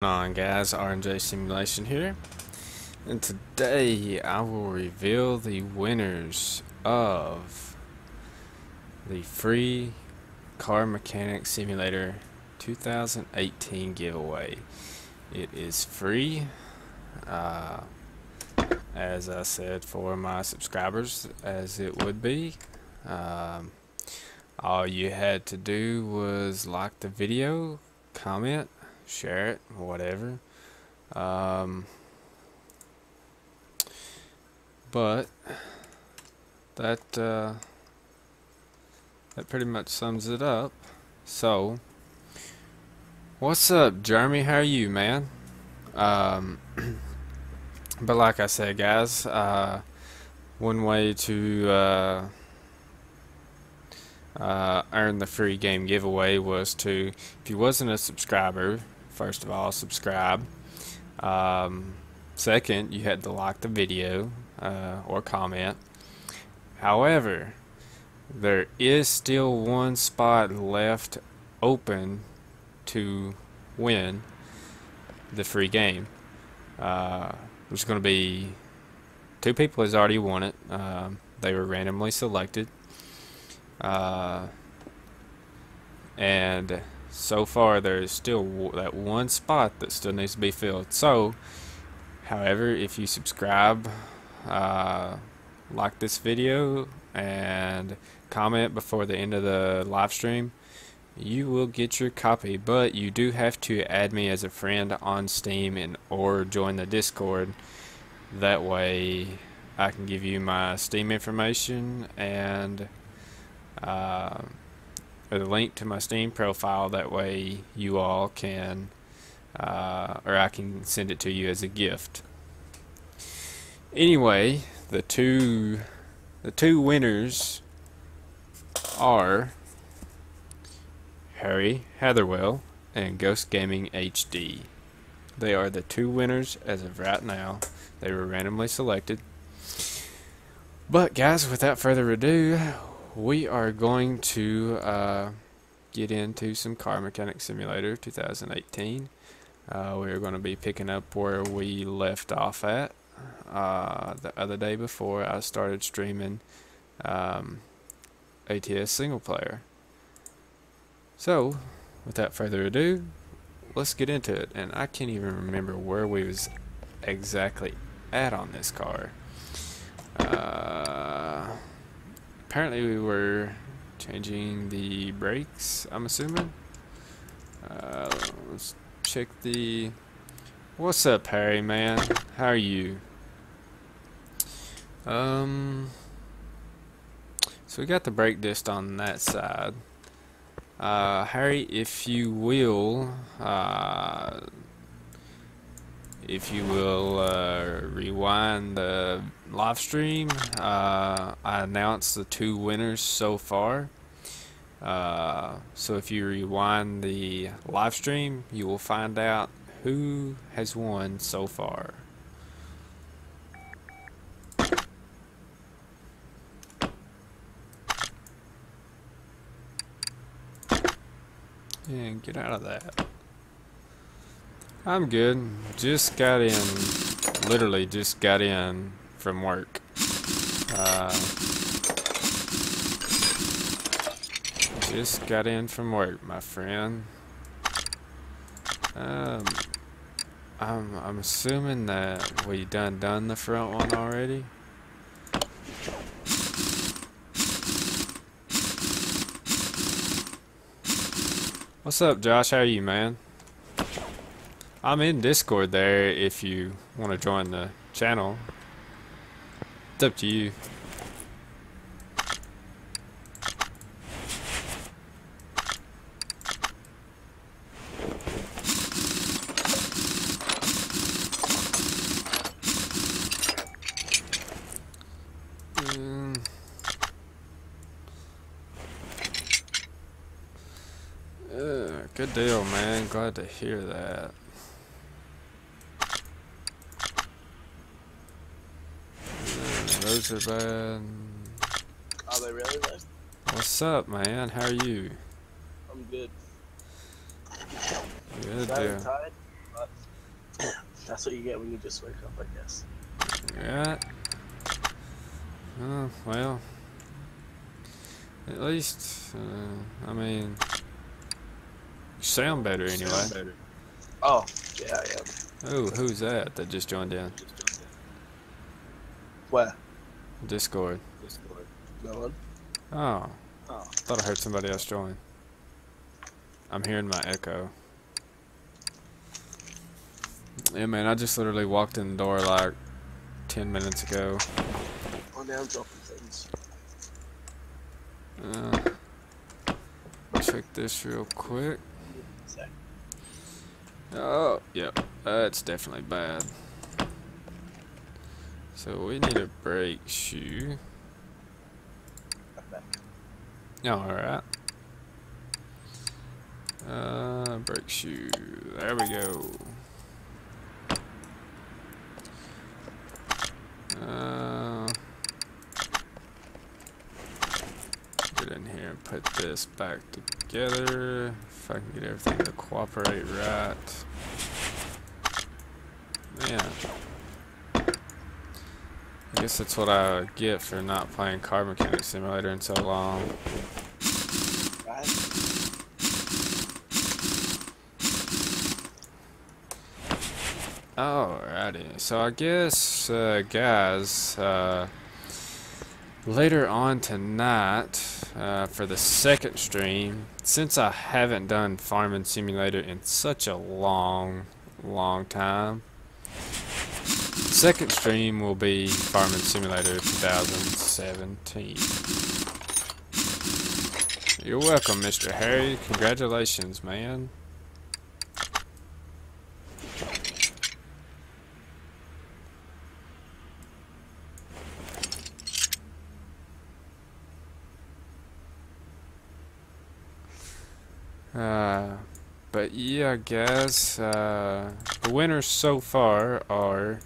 On guys, RNJ Simulation here, and today I will reveal the winners of the free Car Mechanic Simulator 2018 giveaway. It is free, as I said, for my subscribers, as it would be. All you had to do was like the video, comment, share it, whatever. But that pretty much sums it up. So, what's up, Jeremy? How are you, man? But like I said, guys, one way to earn the free game giveaway was to, if you wasn't a subscriber, first of all, subscribe. Second, you had to like the video or comment. However, there is still one spot left open to win the free game. There's going to be two people has already won it. They were randomly selected. And so far there's still that one spot that still needs to be filled. So, however, if you subscribe, like this video, and comment before the end of the live stream, you will get your copy. But you do have to add me as a friend on Steam or join the Discord. That way I can give you my Steam information and a link to my Steam profile. That way you all can, or I can send it to you as a gift. Anyway, the two winners are Harry Hatherwell and Ghost Gaming HD. They are the two winners as of right now. They were randomly selected. But guys, without further ado, we are going to get into some Car Mechanic Simulator 2018. We are going to be picking up where we left off at the other day before I started streaming ATS single player. So, without further ado, let's get into it. And I can't even remember where we was exactly at on this car. Apparently we were changing the brakes, I'm assuming. Let's check the... What's up, Harry, man? How are you? So we got the brake disc on that side. Harry, if you will rewind the live stream, I announced the two winners so far. So if you rewind the live stream, you will find out who has won so far. And get out of that. I'm good. Just got in, literally just got in from work. Just got in from work, my friend. I'm assuming that we done the front one already. What's up, Josh? How are you, man? I'm in Discord there if you want to join the channel. It's up to you. Good deal, man. Glad to hear that. Those are bad. Are they really though? What's up, man? How are you? I'm good. Good Sorry, deal. tired, but That's what you get when you just wake up, I guess. Yeah. Oh, well. At least, I mean, you sound better anyway. Oh, yeah, I am. Oh, who's that just joined in? Where? Discord. No one? Oh, thought I heard somebody else join. I'm hearing my echo. Yeah, man, I just literally walked in the door like 10 minutes ago. Oh, now I'm dropping things. Check this real quick. Sec. Oh, yep, that's definitely bad. So we need a brake shoe. Alright. Brake shoe. There we go. Get in here and put this back together. If I can get everything to cooperate right. Man. I guess that's what I get for not playing Car Mechanic Simulator in so long. Right. Alrighty, so I guess, guys, later on tonight, for the second stream, since I haven't done Farming Simulator in such a long time, second stream will be Farming Simulator 2017. You're welcome, Mr. Harry. Congratulations, man. But yeah, guys, the winners so far are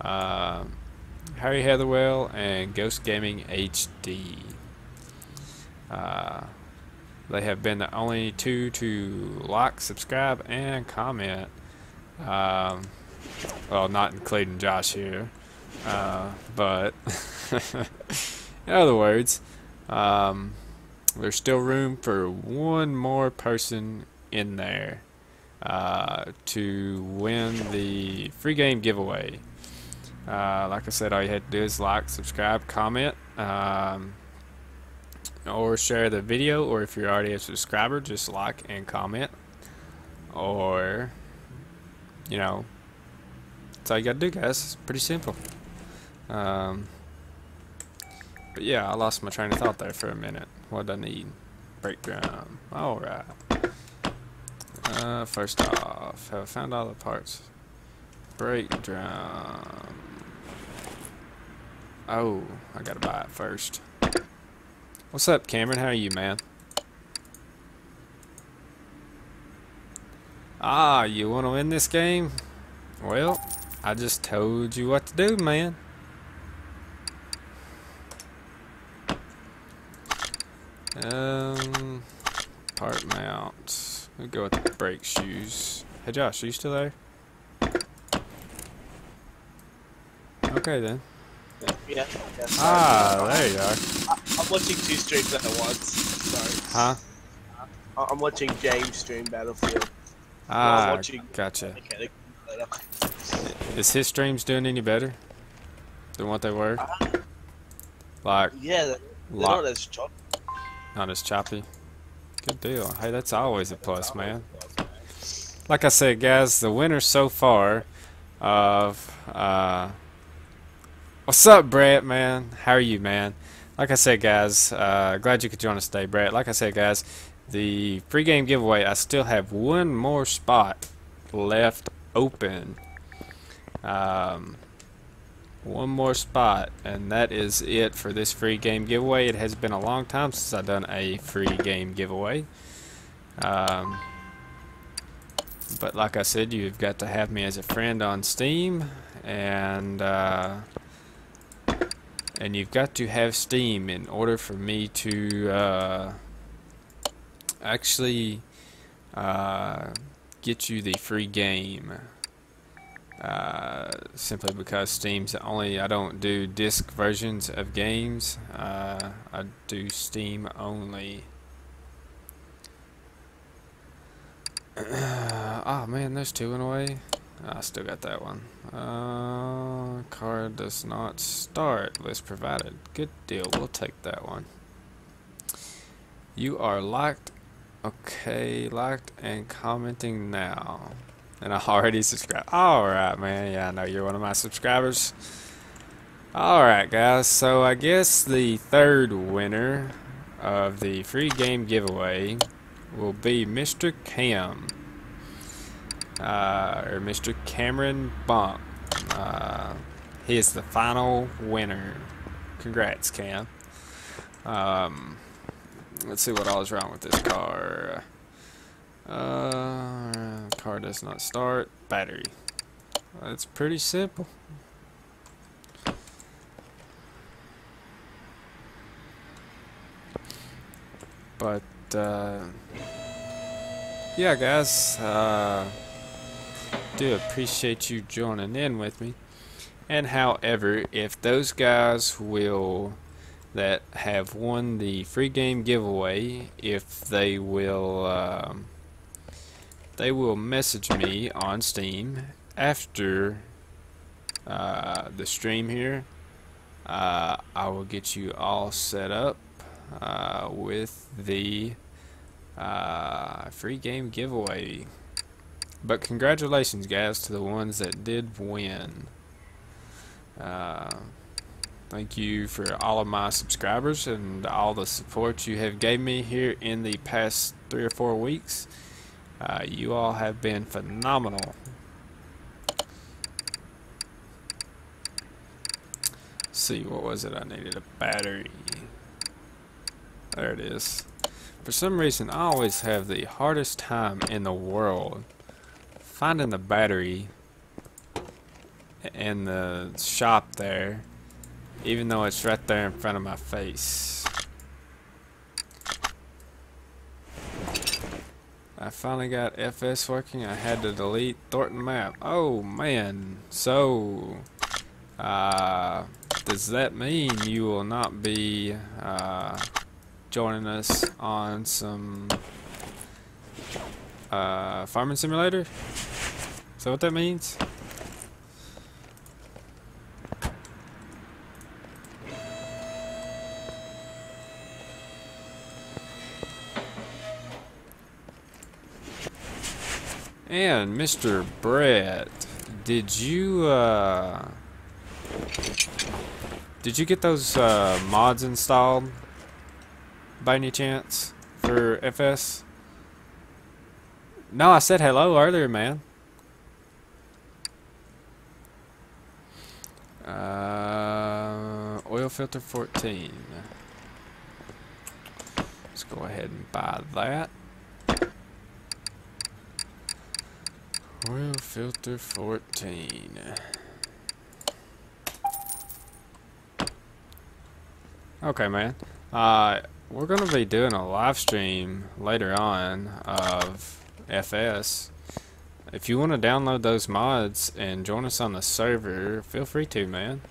Harry Heatherwell and Ghost Gaming HD. They have been the only two to like, subscribe, and comment. Well, not including Josh here, but in other words, there's still room for one more person in there to win the free game giveaway. Like I said, all you have to do is like, subscribe, comment, or share the video, or if you're already a subscriber, just like and comment, or, you know, that's all you gotta do, guys. It's pretty simple. But yeah, I lost my train of thought there for a minute. What do I need? Brake drum. Alright. First off, have I found all the parts? Brake drum. Oh, I gotta buy it first. What's up, Cameron? How are you, man? Ah, you wanna win this game? Well, I just told you what to do, man. Part mount. We'll go with the brake shoes. Hey Josh, are you still there? Okay then. Yeah. Ah, there you are. I'm watching two streams at once. Sorry. Huh? I'm watching James stream Battlefield. Ah, I'm watching gotcha. Mechanic later. Is his streams doing any better than what they were? Like, Yeah, they're not as choppy. not as choppy. Good deal. Hey, that's always a plus, man. Like I said, guys, the winner so far of what's up, Brett, man? How are you, man? Like I said, guys, glad you could join us today, Brett. Like I said, guys, the free game giveaway, I still have one more spot left open. One more spot, and that is it for this free game giveaway. It has been a long time since I've done a free game giveaway. But like I said, you've got to have me as a friend on Steam, and you've got to have Steam in order for me to actually get you the free game. Simply because Steam's only, I don't do disc versions of games. I do Steam only. Oh man, there's two in a way. I still got that one. Car does not start. List provided. Good deal. We'll take that one. You are locked. Okay, locked and commenting now. And I already subscribed. Alright, man. Yeah, I know you're one of my subscribers. Alright, guys. So I guess the third winner of the free game giveaway will be Mr. Cam. Or Mr. Cameron Bump. He is the final winner. Congrats, Cam. Let's see what all is wrong with this car. Car does not start. Battery. It's pretty simple. But, yeah, guys, do appreciate you joining in with me. And however, if those guys that have won the free game giveaway, if they will message me on Steam after the stream here, I will get you all set up with the free game giveaway. But congratulations, guys, to the ones that did win. Thank you for all of my subscribers and all the support you have gave me here in the past 3 or 4 weeks. You all have been phenomenal. Let's see, what was it? I needed a battery. There it is. For some reason, I always have the hardest time in the world finding the battery in the shop there, even though it's right there in front of my face. I finally got FS working. I had to delete Thornton map. Oh man, so does that mean you will not be joining us on some farming simulator? Is that what that means? And Mr. Brett, did you get those mods installed by any chance for FS? No, I said hello earlier, man. Oil filter 14. Let's go ahead and buy that. Oil filter 14. Okay, man. We're gonna be doing a live stream later on of FS. If you want to download those mods and join us on the server, feel free to, man.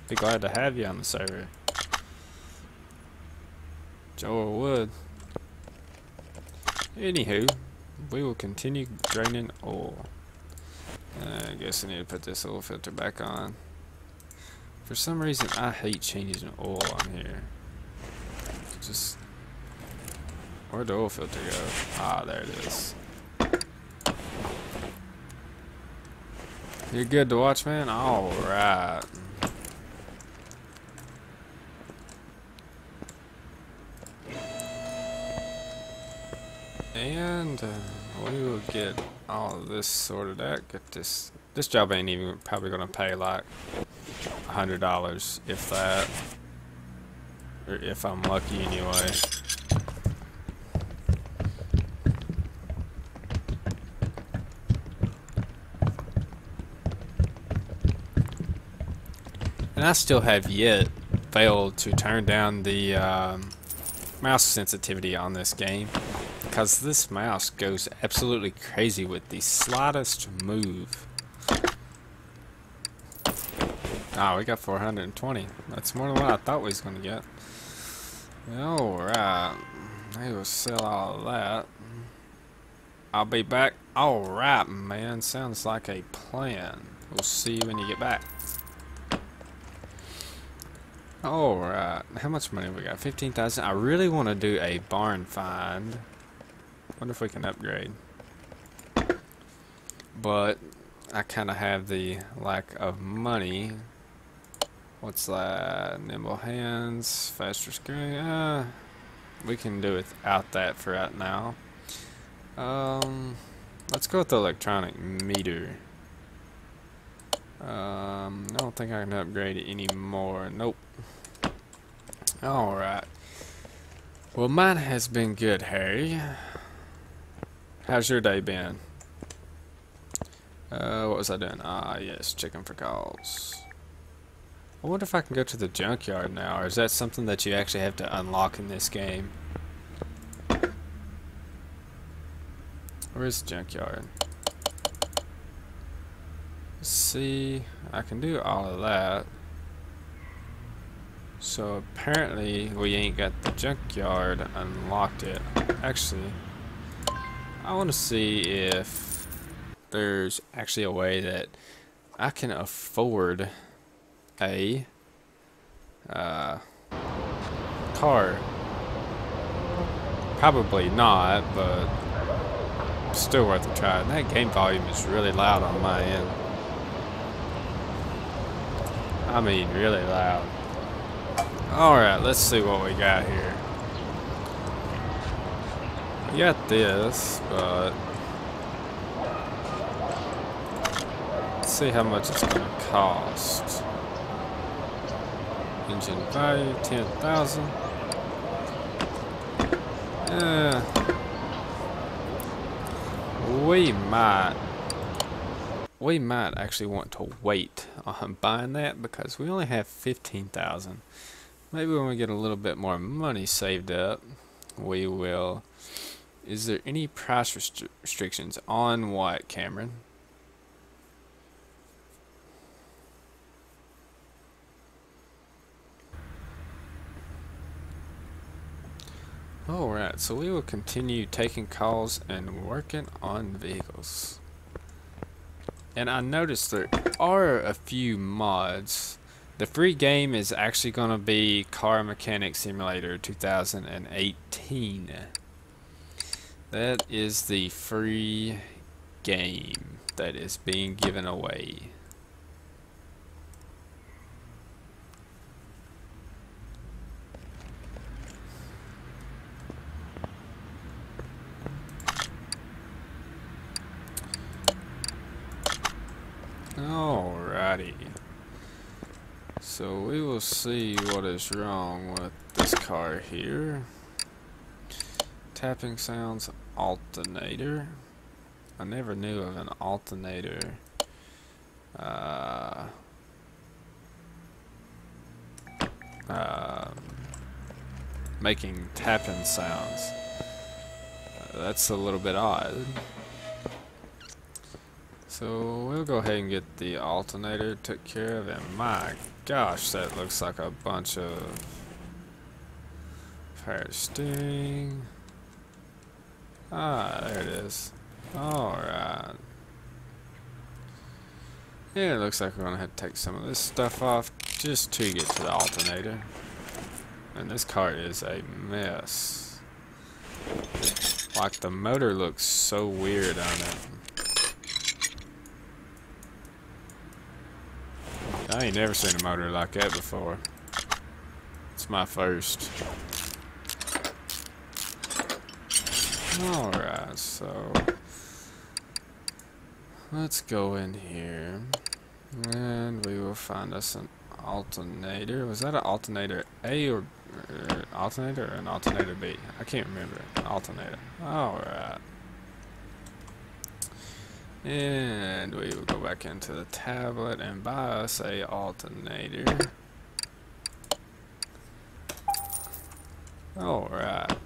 Be glad to have you on the server. Joel Wood. Anywho, we will continue draining oil. I guess I need to put this oil filter back on. For some reason, I hate changing oil on here. Just, where'd the oil filter go? Ah, there it is. You're good to watch, man? Alright. And we will get all of this sorted out. Get this. This job ain't even probably gonna pay like $100, if that, or if I'm lucky anyway. And I still have yet failed to turn down the mouse sensitivity on this game, because this mouse goes absolutely crazy with the slightest move. Ah, we got 420. That's more than what I thought we was gonna get. Alright. Maybe we'll sell all of that. I'll be back. Alright, man. Sounds like a plan. We'll see you when you get back. Alright. How much money we got? 15,000. I really want to do a barn find. Wonder if we can upgrade. But I kind of have the lack of money. What's that? Nimble hands, faster screen. We can do without that for right now. Let's go with the electronic meter. I don't think I can upgrade it anymore. Nope. Alright. Well, mine has been good, Harry. How's your day been? What was I doing? Ah, yes, checking for calls. I wonder if I can go to the junkyard now, or is that something that you actually have to unlock in this game? Where is the junkyard? Let's see, I can do all of that. So apparently we ain't got the junkyard unlocked yet. Actually, I want to see if there's actually a way that I can afford a car. Probably not, but still worth a try. And that game volume is really loud on my end. I mean, really loud. Alright, let's see what we got here. We got this, but let's see how much it's going to cost. Engine value, 10,000. We might actually want to wait on buying that because we only have 15,000. Maybe when we get a little bit more money saved up, we will. Is there any price restrictions on what, Cameron? Alright, so we will continue taking calls and working on vehicles. And I noticed there are a few mods. The free game is actually going to be Car Mechanic Simulator 2018. That is the free game that is being given away. Alrighty. So we will see what is wrong with this car here. Tapping sounds, alternator. I never knew of an alternator. Making tapping sounds. That's a little bit odd. So we'll go ahead and get the alternator took care of, and my gosh, that looks like a bunch of power steering. Ah, there it is. Alright. Yeah, it looks like we're gonna have to take some of this stuff off just to get to the alternator. And this car is a mess. Like, the motor looks so weird on it. I ain't never seen a motor like that before. It's my first. Alright, so let's go in here and we will find us an alternator. Was that an alternator A or alternator or an alternator B? I can't remember. Alternator. Alright. And we will go back into the tablet and buy us a alternator. Alright.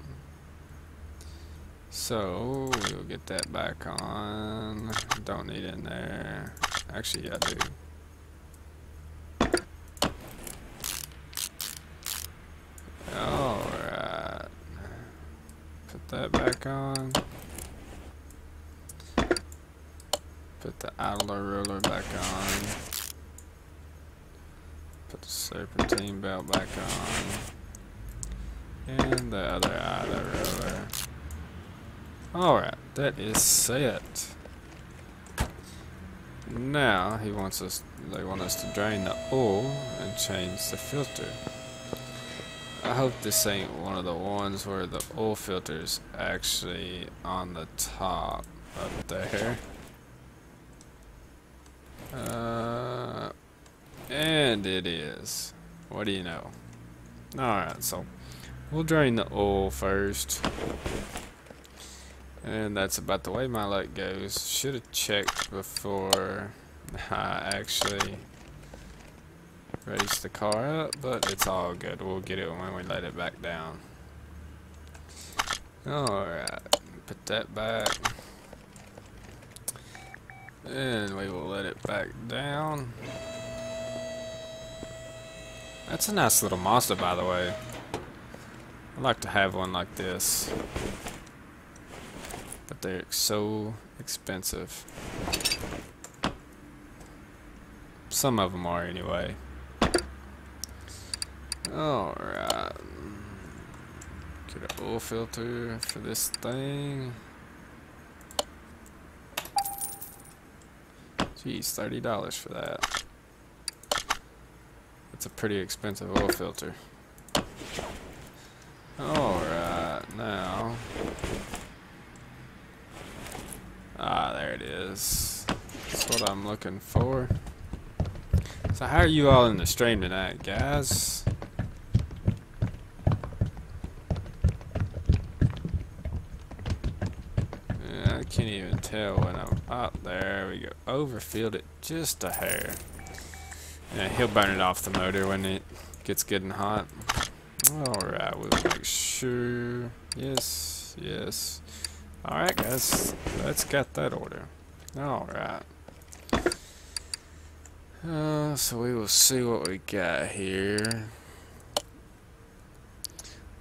So we'll get that back on. Don't need it in there. Actually, I do. that back on. Put the idler roller back on. Put the serpentine belt back on. And the other idler roller. Alright, that is set. Now they want us to drain the oil and change the filter. I hope this ain't one of the ones where the oil filter's actually on the top up there. And it is. What do you know? Alright, so we'll drain the oil first. And that's about the way my luck goes. Should have checked before I actually raised the car up, but it's all good. We'll get it when we let it back down. Alright, put that back. And we will let it back down. That's a nice little Mazda, by the way. I'd like to have one like this. But they're so expensive. Some of them are anyway. Alright. Get an oil filter for this thing. Geez, $30 for that. That's a pretty expensive oil filter. Alright, now. Ah, there it is. That's what I'm looking for. So how are you all in the stream tonight, guys? Yeah, I can't even tell when I'm up. There we go. Overfilled it just a hair. Yeah, he'll burn it off the motor when it gets good and hot. Alright, we'll make sure. Yes, yes. Alright guys, let's get that order. Alright. So we will see what we got here.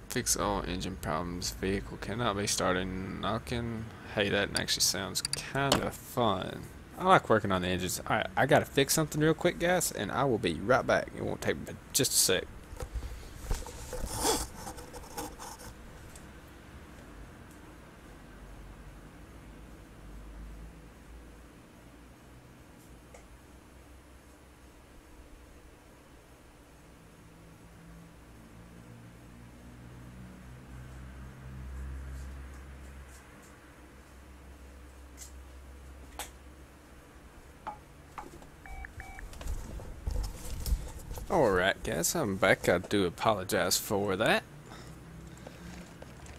Fix all engine problems. Vehicle cannot be started knocking. Hey, that actually sounds kind of fun. I like working on the engines. Alright, I gotta fix something real quick, guys, and I will be right back. It won't take but just a sec. Alright guys, I'm back. I do apologize for that.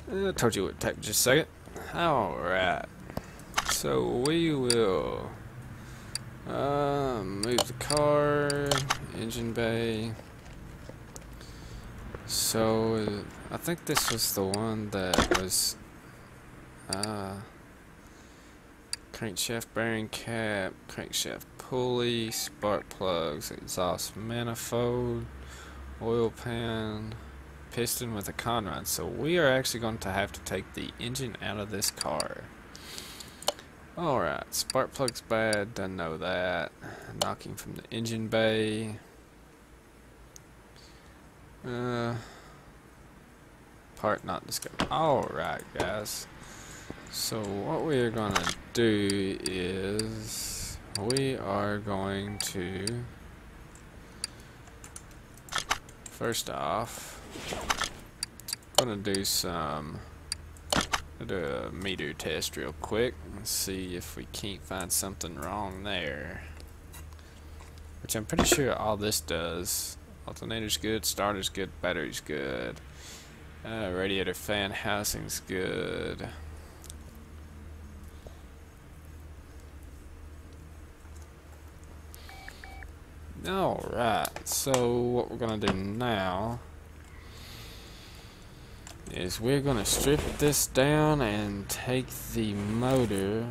I told you it would take just a second. Alright. So we will move the car, engine bay. So I think this was the one that was crankshaft bearing cap, crankshaft pulley, spark plugs, exhaust manifold, oil pan, piston with a conrod. So we are actually going to have to take the engine out of this car. Alright, spark plug's bad, didn't know that. Knocking from the engine bay. Part not discovered. Alright guys. So what we are going to do is we are going to first off going to do a meter test real quick and see if we can't find something wrong there, which I'm pretty sure all this does. Alternator's good, starter's good, battery's good, radiator fan housing's good. Alright, so what we're gonna do now is we're gonna strip this down and take the motor.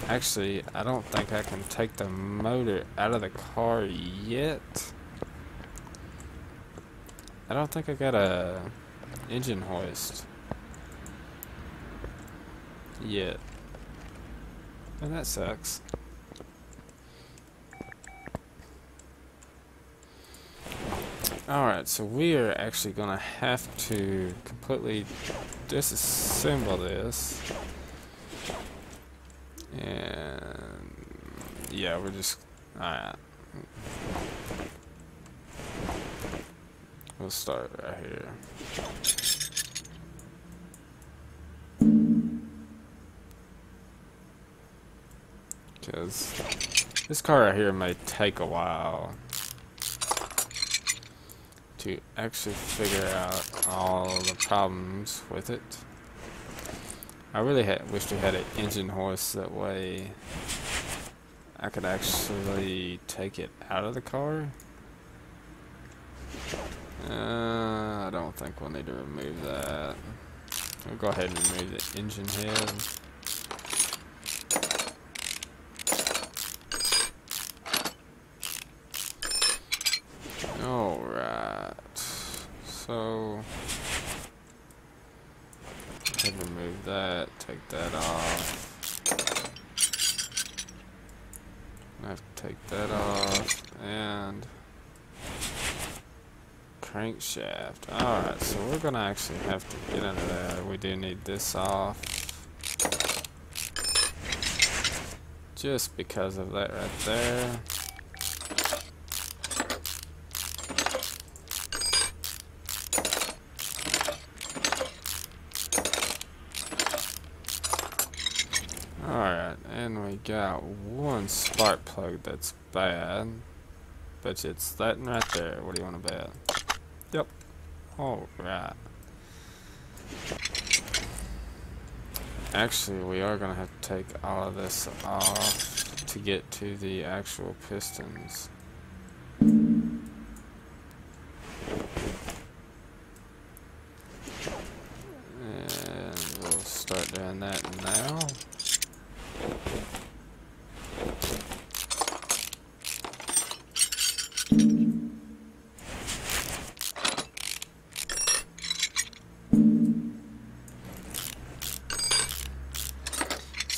Actually, I don't think I can take the motor out of the car yet. I don't think I got a engine hoist. yet. And that sucks. Alright, so we are actually going to have to completely disassemble this. And yeah, we're just... Alright. We'll start right here. Because this car right here may take a while to actually figure out all the problems with it. I really wish we had an engine hoist, that way I could actually take it out of the car. I don't think we'll need to remove that. We'll go ahead and remove the engine head. Alright, so go ahead and remove that, take that off. I have to take that off, and crankshaft. Alright, so we're gonna actually have to get under there. We do need this off. Just because of that right there. Alright, and we got one spark plug that's bad. Bet you it's that right there. What do you want to bet? Yep. Alright. Actually, we are going to have to take all of this off to get to the actual pistons. And we'll start doing that now.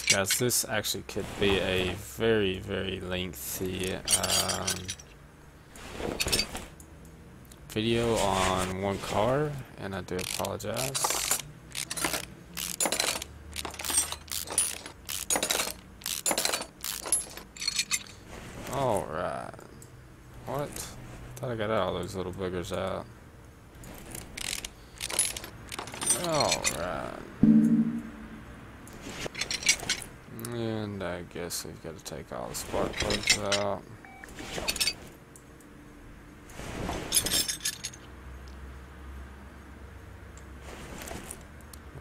Guys, this actually could be a very, very lengthy video on one car, and I do apologize. Alright. What? Thought I got all those little boogers out. Alright. And I guess we've got to take all the spark plugs out.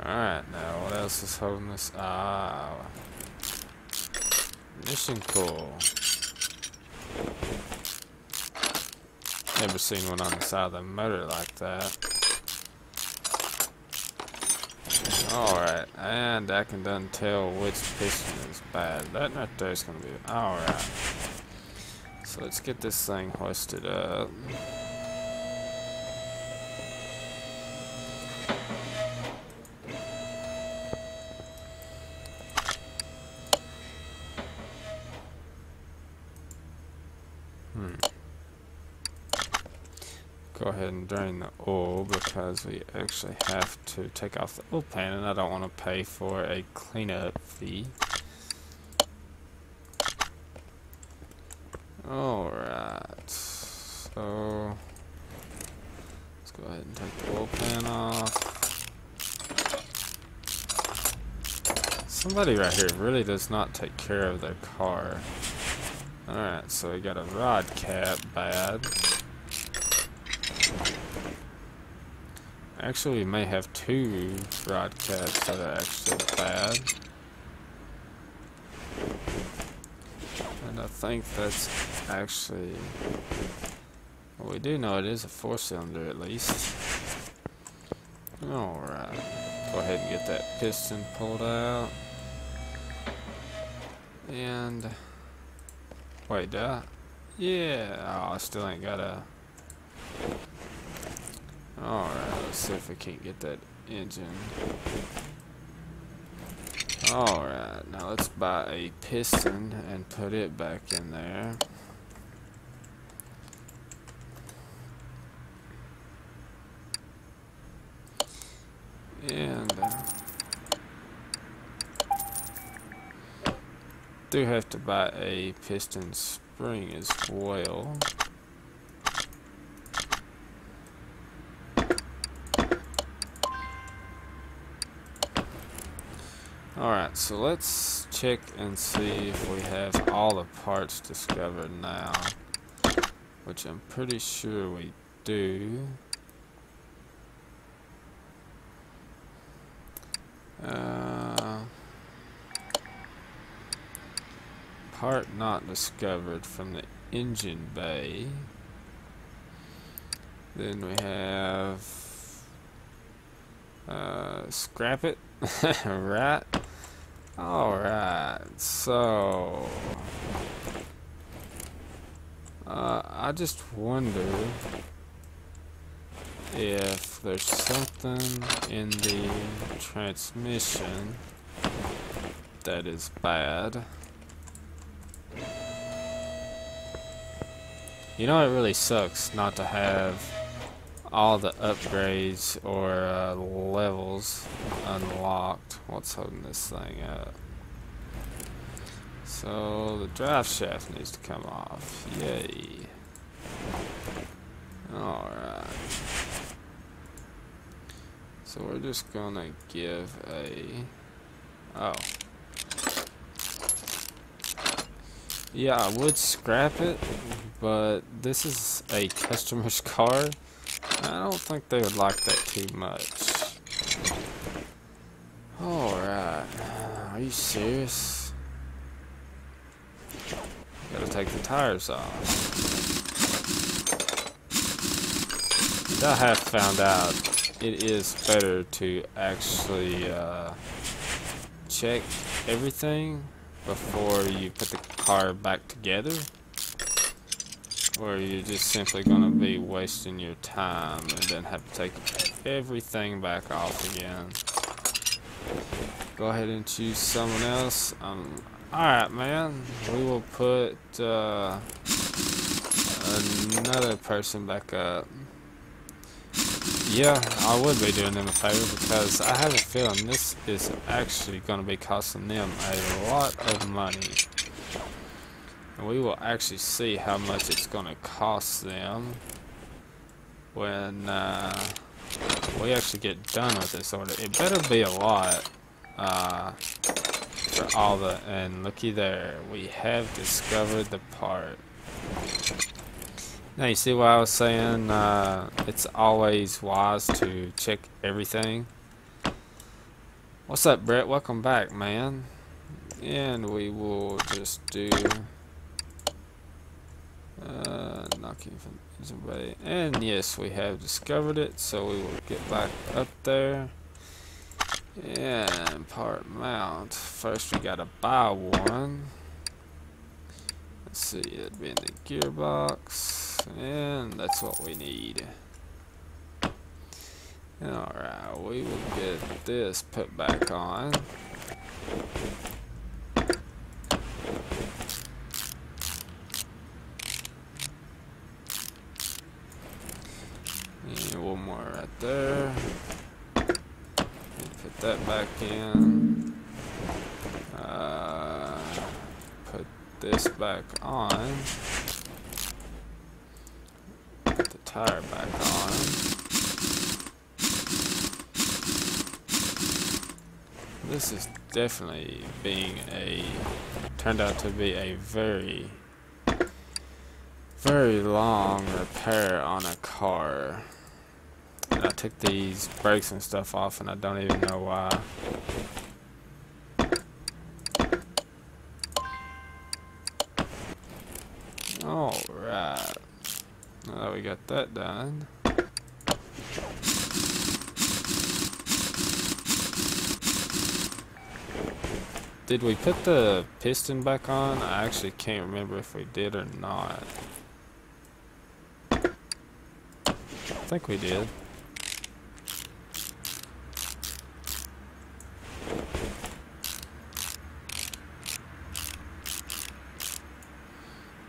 Alright, now what else is holding this? Mission cool. Never seen one on the side of the motor like that. Alright, and I can done tell which piston is bad. That right there is going to be... Alright. So let's get this thing hoisted up. Go ahead and drain the oil, because we actually have to take off the oil pan, and I don't want to pay for a cleanup fee. Alright, so let's go ahead and take the oil pan off. Somebody right here really does not take care of their car. Alright, so we got a rod cap bad. Actually, we may have two rod caps that are actually bad. And I think that's actually... Well, we do know it is a 4-cylinder at least. Alright. Go ahead and get that piston pulled out. And... Wait, did I? Yeah. Oh, I still ain't got a... Alright, let's see if we can't get that engine. Alright, now let's buy a piston and put it back in there. And do have to buy a piston spring as well. Alright, so let's check and see if we have all the parts discovered now, which I'm pretty sure we do. Part not discovered from the engine bay. Then we have scrap it. Right. Alright, so I just wonder if there's something in the transmission that is bad. You know, it really sucks not to have all the upgrades or levels unlocked. What's holding this thing up? So the drive shaft needs to come off. Yay. Alright. So we're just gonna give a... Oh. Yeah, I would scrap it, but this is a customer's car. I don't think they would like that too much. Alright. Are you serious? Gotta take the tires off. I have found out it is better to actually check everything before you put the car back together, or you're just simply going to be wasting your time and then have to take everything back off again. Go ahead and choose someone else. Alright, man. We will put another person back up. Yeah, I would be doing them a favor because I have a feeling this is actually going to be costing them a lot of money. And we will actually see how much it's going to cost them when we actually get done with this order. It better be a lot for all the... And looky there, we have discovered the part. Now you see what I was saying, it's always wise to check everything. What's up, Brett? Welcome back, man. And we will just do knocking from engine bay. And yes, we have discovered it, so we will get back up there. And part mount. First we gotta buy one. Let's see, it'd be in the gearbox. And that's what we need. Alright, we will get this put back on. And one more right there. And put that back in. Put this back on. Tire back on. This is definitely turned out to be a very long repair on a car. And I took these brakes and stuff off and I don't even know why. Alright. Now that we got that done, did we put the piston back on? I actually can't remember if we did or not. I think we did.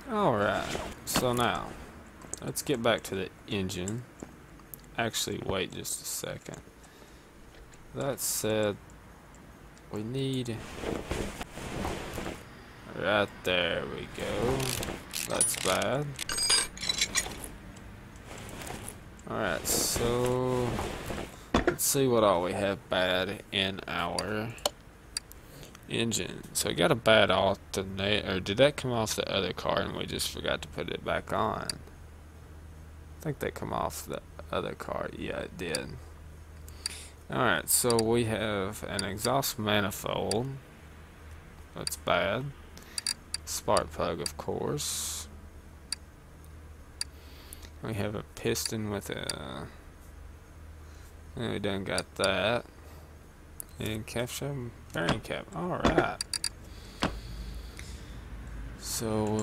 Alright, so now, let's get back to the engine. Actually, wait just a second. That said, we need... Right there we go. That's bad. Alright, so... Let's see what all we have bad in our engine. So we got a bad alternator. Or did that come off the other car and we just forgot to put it back on? I think that come off the other car. Yeah, it did. Alright, so we have an exhaust manifold. That's bad. Spark plug, of course. We have a piston with a... And we done got that. And capsule bearing cap. Alright. So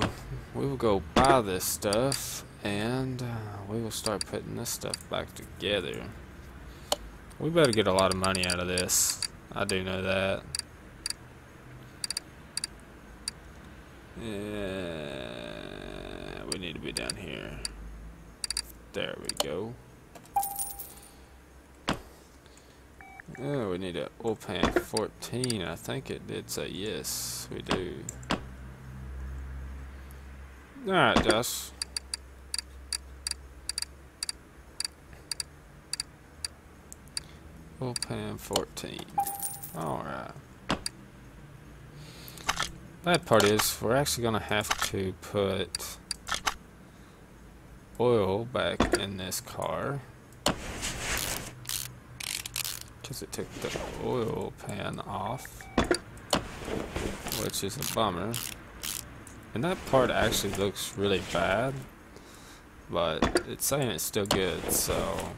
we will go buy this stuff and we will start putting this stuff back together. We better get a lot of money out of this. I do know that. Yeah, we need to be down here. There we go. Oh, we need a oil pan 14. I think it did say yes. We do. Alright, Josh. Oil pan 14. Alright. Bad part is we're actually going to have to put oil back in this car. Because it took the oil pan off, which is a bummer. And that part actually looks really bad, but it's saying it's still good, so...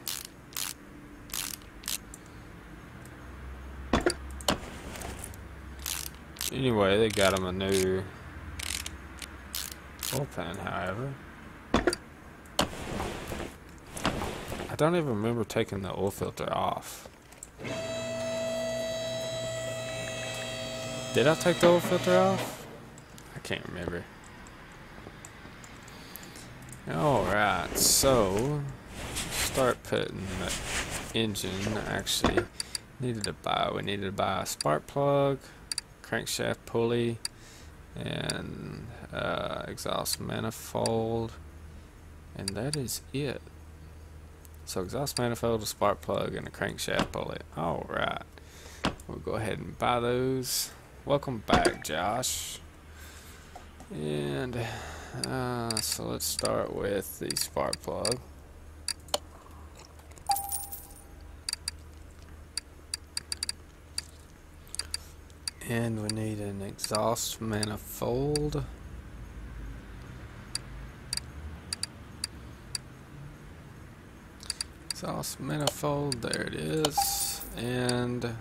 Anyway, they got him a new oil pan, however. I don't even remember taking the oil filter off. Did I take the oil filter off? I can't remember. Alright, so start putting the engine. Actually we needed to buy a spark plug, crankshaft pulley, and exhaust manifold, and that is it. So exhaust manifold, a spark plug, and a crankshaft pulley. Alright, we'll go ahead and buy those. Welcome back, Josh. And so let's start with the spark plug. And we need an exhaust manifold. Exhaust manifold, there it is. And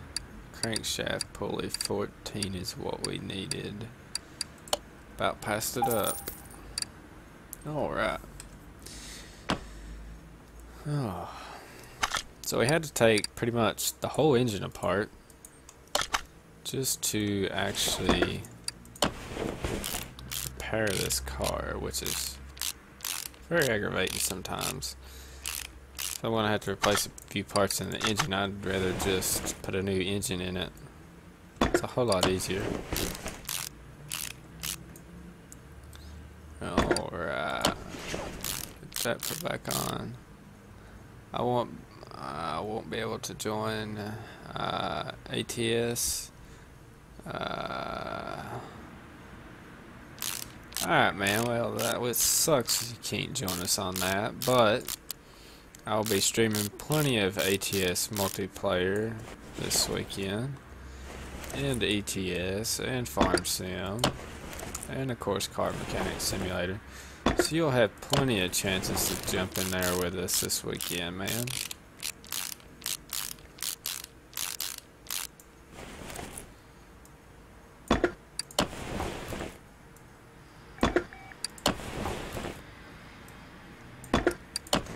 crankshaft pulley 14 is what we needed. About passed it up. Alright. Oh. So we had to take pretty much the whole engine apart just to actually repair this car, which is very aggravating sometimes. If I want to have to replace a few parts in the engine, I'd rather just put a new engine in it. It's a whole lot easier. Alright. Get that put back on. I won't be able to join ATS. Alright, man, well, that sucks you can't join us on that, but I'll be streaming plenty of ATS multiplayer this weekend, and ETS, and Farm Sim, and of course Car Mechanic Simulator. So you'll have plenty of chances to jump in there with us this weekend, man.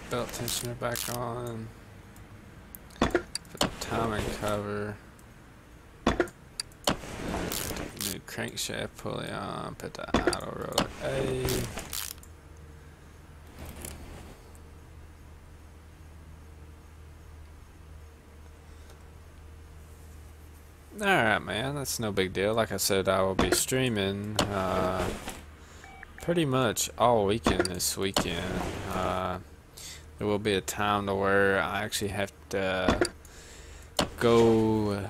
Belt tensioner back on. Put the timing cover. New crankshaft pulley on. Put the idle roller A. Alright, man, that's no big deal. Like I said, I will be streaming pretty much all weekend this weekend. There will be a time to where I actually have to go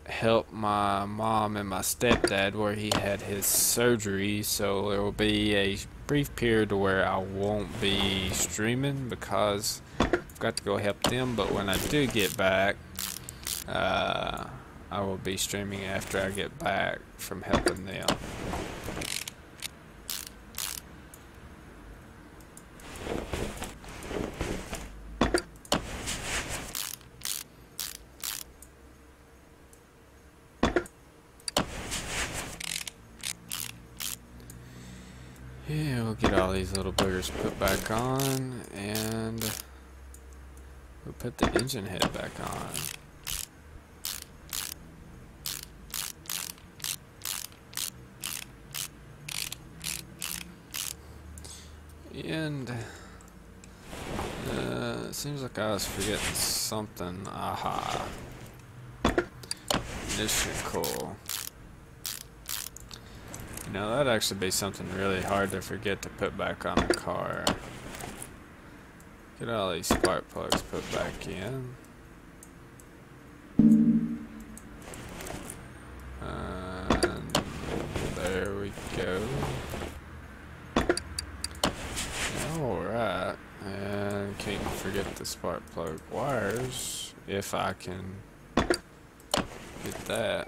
help my mom and my stepdad where he had his surgery, so there will be a brief period where I won't be streaming because I've got to go help them. But when I do get back, I will be streaming after I get back from helping them. Yeah, we'll get all these little boogers put back on, and we'll put the engine head back on. And it seems like I was forgetting something. Aha. Mission cool. You know, that'd actually be something really hard to forget to put back on a car. Get all these spark plugs put back in. And there we go. Alright. And can't forget the spark plug wires if I can get that.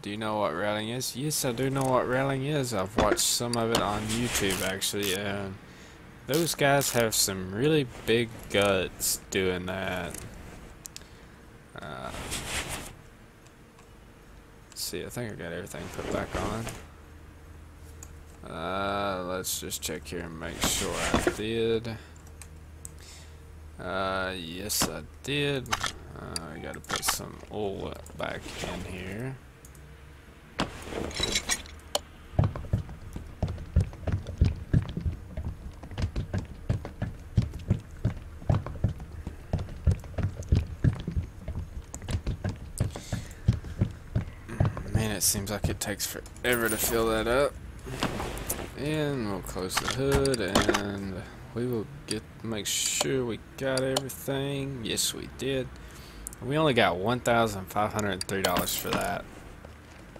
Do you know what railing is? Yes, I do know what railing is. I've watched some of it on YouTube actually, and those guys have some really big guts doing that. Let's see, I think I got everything put back on. Let's just check here and make sure I did. Yes, I did. I gotta put some oil back in here. Man, it seems like it takes forever to fill that up. And we'll close the hood, and we will make sure we got everything. Yes, we did. We only got $1,503 for that.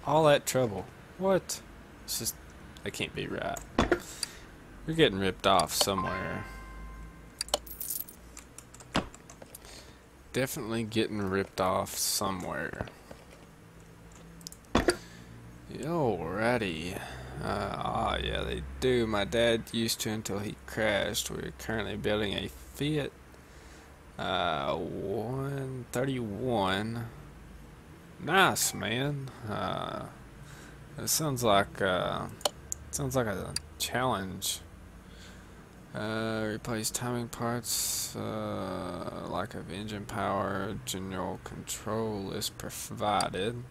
All that trouble. What? It's just, that can't be right. You're getting ripped off somewhere. Definitely getting ripped off somewhere. Alrighty. Yeah, they do. My dad used to until he crashed. We're currently building a Fiat 131. Nice, man. It sounds like a challenge. Replace timing parts. Lack of engine power. General control is provided.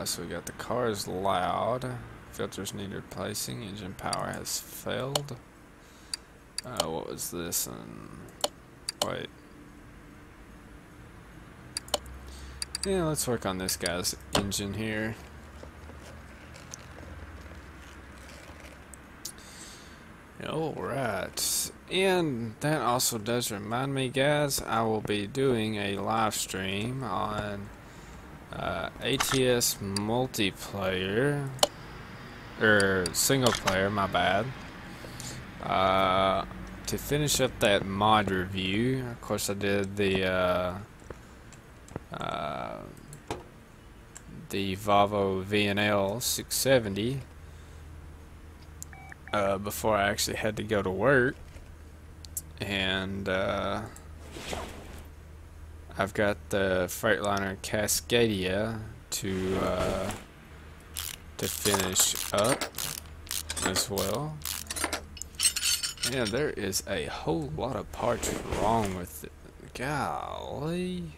So we got the car is loud. Filters need replacing. Engine power has failed. What was this? Wait. Yeah, let's work on this guy's engine here. Alright. And that also does remind me, guys, I will be doing a live stream on ATS multiplayer, or single player, my bad, to finish up that mod review. Of course, I did the Volvo VNL 670 before I actually had to go to work, and I've got the Freightliner Cascadia to finish up as well. Yeah, there is a whole lot of parts wrong with it. Golly.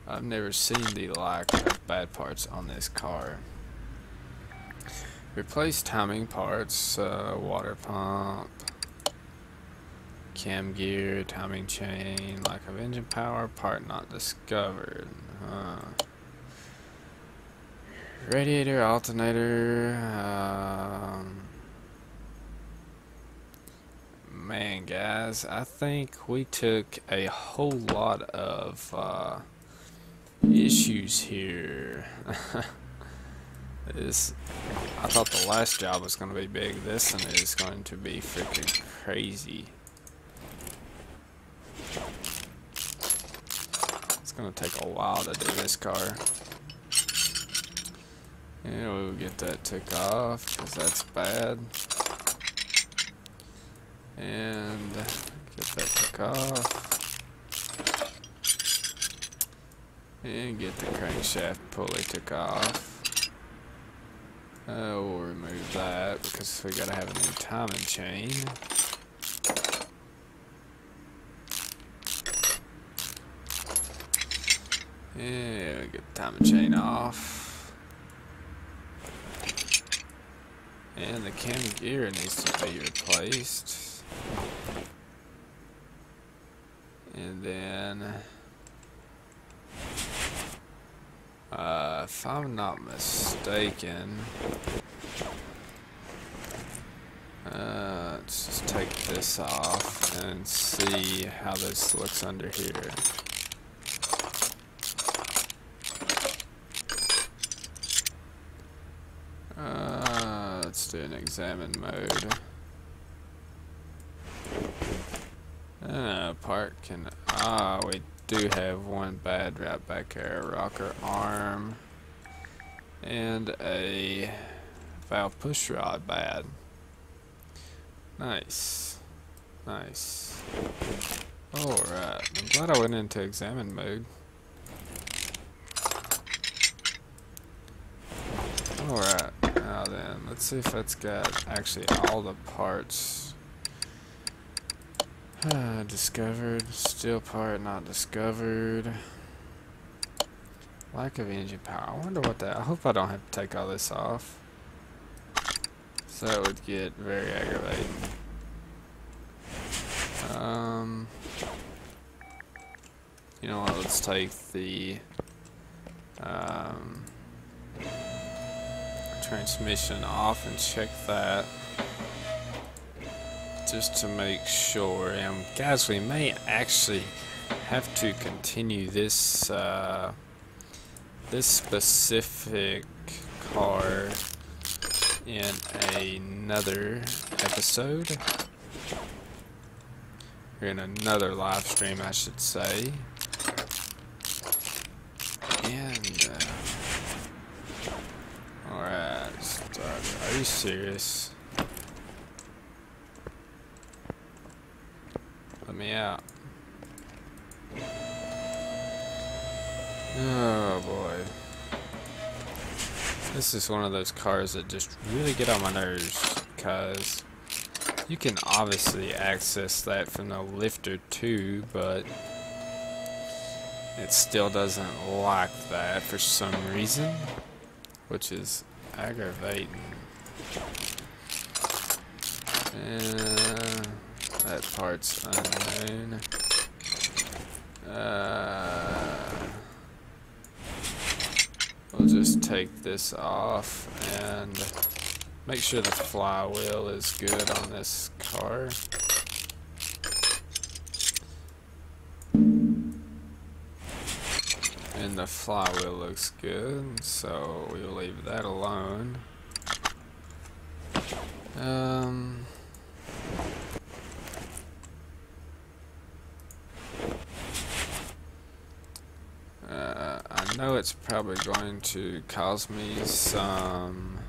I've never seen the lack of bad parts on this car. Replace timing parts, water pump. Cam gear, timing chain, lack of engine power, part not discovered. Radiator, alternator. Man, guys, I think we took a whole lot of issues here. I thought the last job was going to be big. This one is going to be freaking crazy. It's going to take a while to do this car. And we'll get that took off, because that's bad. And get that took off. And get the crankshaft pulley took off. We'll remove that because we gotta have a new timing chain. Yeah, get the timing chain off. And the cam gear needs to be replaced. And then, if I'm not mistaken, let's just take this off and see how this looks under here. Let's do an examine mode. Part can, we do have one bad right back here, rocker arm, and a valve push rod bad. Nice. Nice. Alright, I'm glad I went into examine mode. Alright, now then, let's see if it's got actually all the parts. Discovered, steel part not discovered. Lack of engine power. I wonder what that, I hope I don't have to take all this off. So that would get very aggravating. You know what, let's take the transmission off and check that. Just to make sure, and guys, we may actually have to continue this this specific car in another episode, or in another live stream, I should say. And alright, start. Are you serious? Let me out. Oh boy. This is one of those cars that just really get on my nerves, because you can obviously access that from the lifter too, but it still doesn't like that for some reason, which is aggravating. And that part's unknown. We'll just take this off and make sure the flywheel is good on this car. And the flywheel looks good, so we'll leave that alone. I know it's probably going to cause me some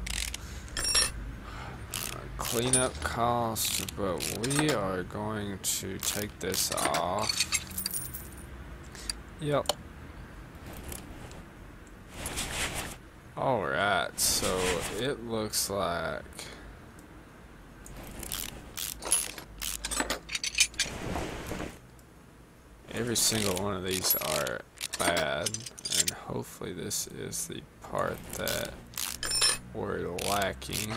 cleanup costs, but we are going to take this off. Yep. Alright, so it looks like every single one of these are bad, and hopefully this is the part that we're lacking.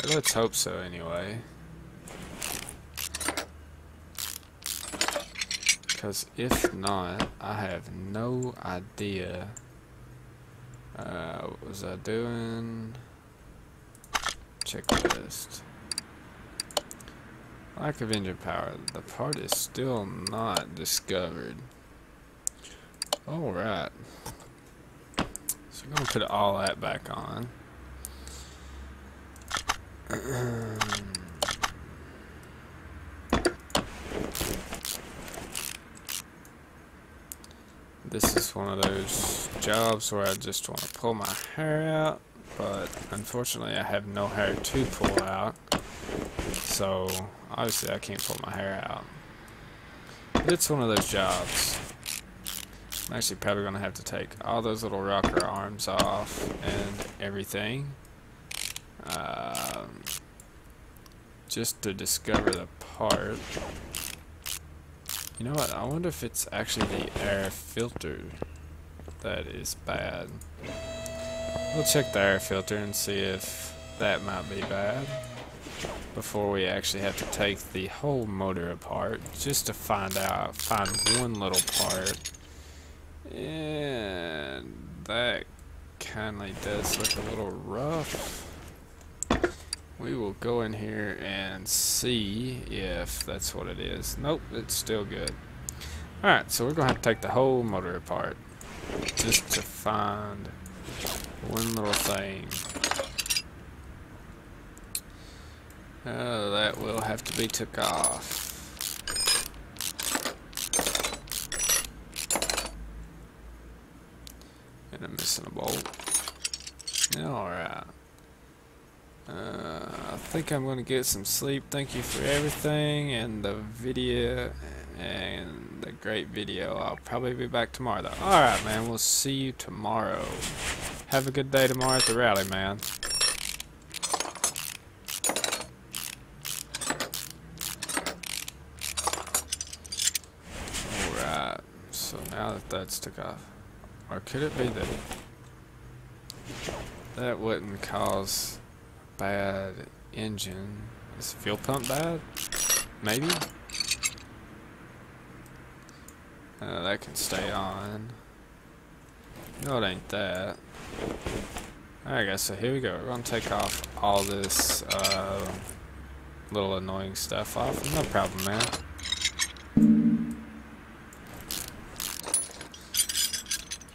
Or let's hope so anyway. Because if not, I have no idea. What was I doing? Checklist. Lack of engine power. The part is still not discovered. Alright. So I'm going to put all that back on. This is one of those jobs where I just want to pull my hair out, but unfortunately I have no hair to pull out, so obviously I can't pull my hair out. But it's one of those jobs. I'm actually probably going to have to take all those little rocker arms off and everything, just to discover the part. You know what, I wonder if it's actually the air filter that is bad. We'll check the air filter and see if that might be bad before we actually have to take the whole motor apart, just to find one little part. And that kinda does look a little rough. We will go in here and see if that's what it is. Nope, it's still good. Alright, so we're going to have to take the whole motor apart just to find one little thing. Oh, that will have to be took off. And I'm missing a bolt. Alright. I think I'm going to get some sleep. Thank you for everything and the video and the great video. I'll probably be back tomorrow though. Alright, man, we'll see you tomorrow. Have a good day tomorrow at the rally, man. Alright, so now that that's took off, or could it be that that wouldn't cause bad engine? Is the fuel pump bad? Maybe? That can stay on. No, it ain't that. Alright guys, so here we go. We're gonna take off all this little annoying stuff off. No problem, man.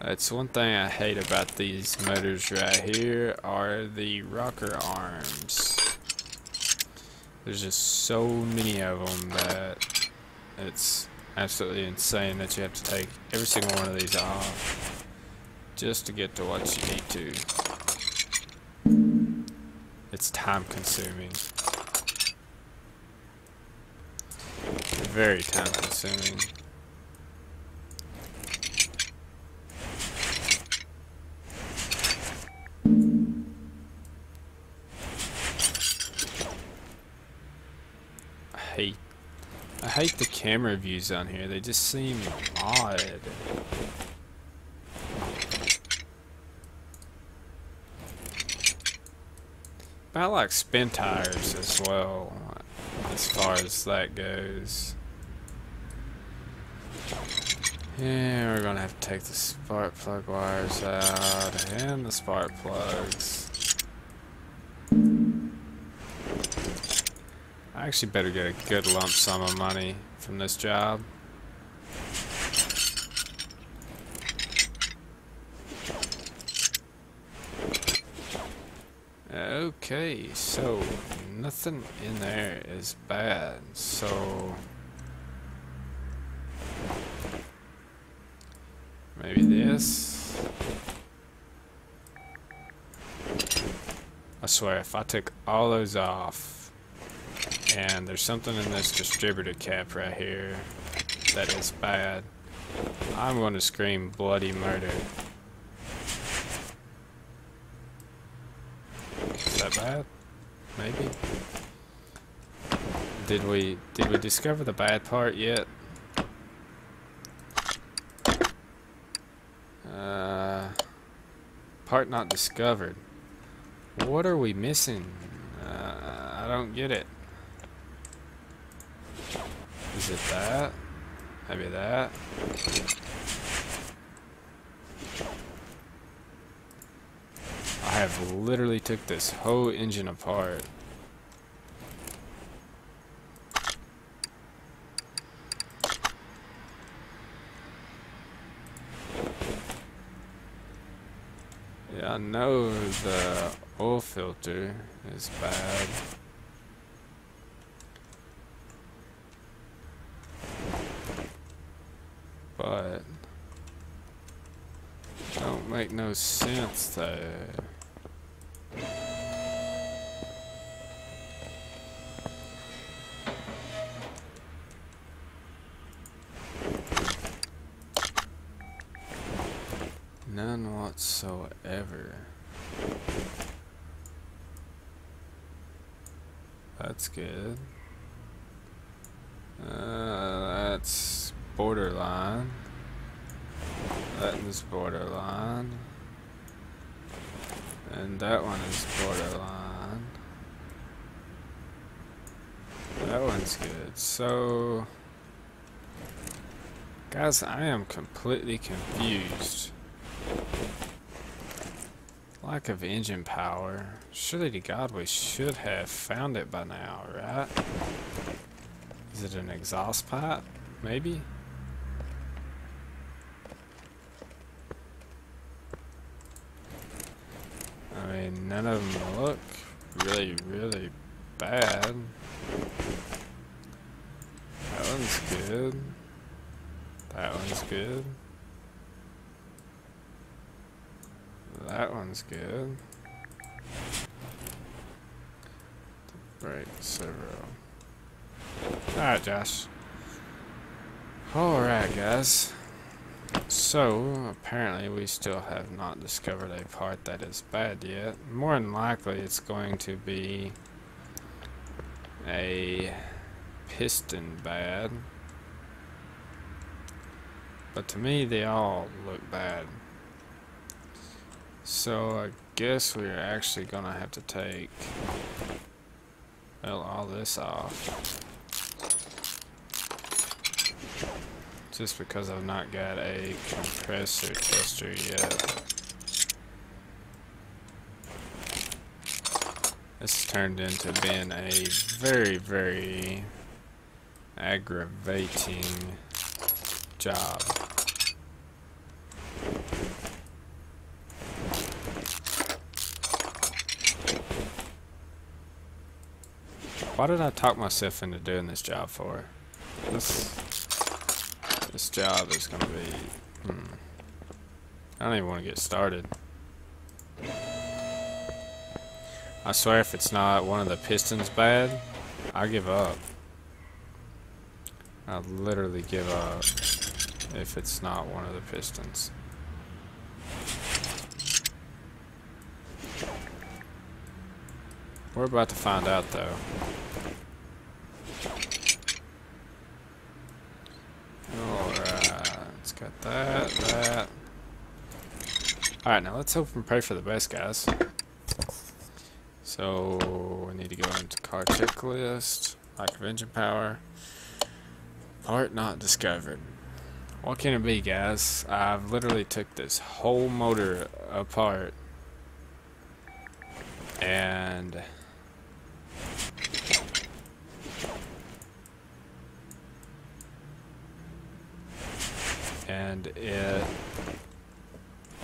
That's one thing I hate about these motors right here, are the rocker arms. There's just so many of them that it's absolutely insane that you have to take every single one of these off just to get to what you need to. It's time consuming. Very time consuming. I hate the camera views on here. They just seem odd. But I like spin tires as well, as far as that goes. Yeah, we're gonna have to take the spark plug wires out and the spark plugs. I actually better get a good lump sum of money from this job. Okay, so nothing in there is bad, so maybe this. I swear, if I took all those off, and there's something in this distributor cap right here that is bad, I'm going to scream bloody murder. Is that bad? Maybe. Did we discover the bad part yet? Part not discovered. What are we missing? I don't get it. Is it that? Maybe that? I have literally took this whole engine apart. Yeah, I know the oil filter is bad. But don't make no sense though. None whatsoever. That's good. That's borderline. That is borderline. And that one is borderline. That one's good. So, guys, I am completely confused. Lack of engine power. Surely to God we should have found it by now, right? Is it an exhaust pipe? Maybe? I mean, none of them look really, really bad. That one's good. That one's good. That one's good. Brake servo. Alright, Josh. Alright, guys. So, apparently we still have not discovered a part that is bad yet. More than likely it's going to be a piston bad. But to me, they all look bad. So I guess we're actually gonna have to take, well, all this off. Just because I've not got a compressor tester yet. This turned into being a very, very aggravating job. Why did I talk myself into doing this job for? This job is gonna be... I don't even want to get started. I swear if it's not one of the pistons bad, I give up. I literally give up if it's not one of the pistons. We're about to find out though. Alright, it's got that. Alright, now let's hope and pray for the best, guys. So, we need to go into car checklist, lack of engine power, part not discovered. What can it be, guys? I've literally took this whole motor apart and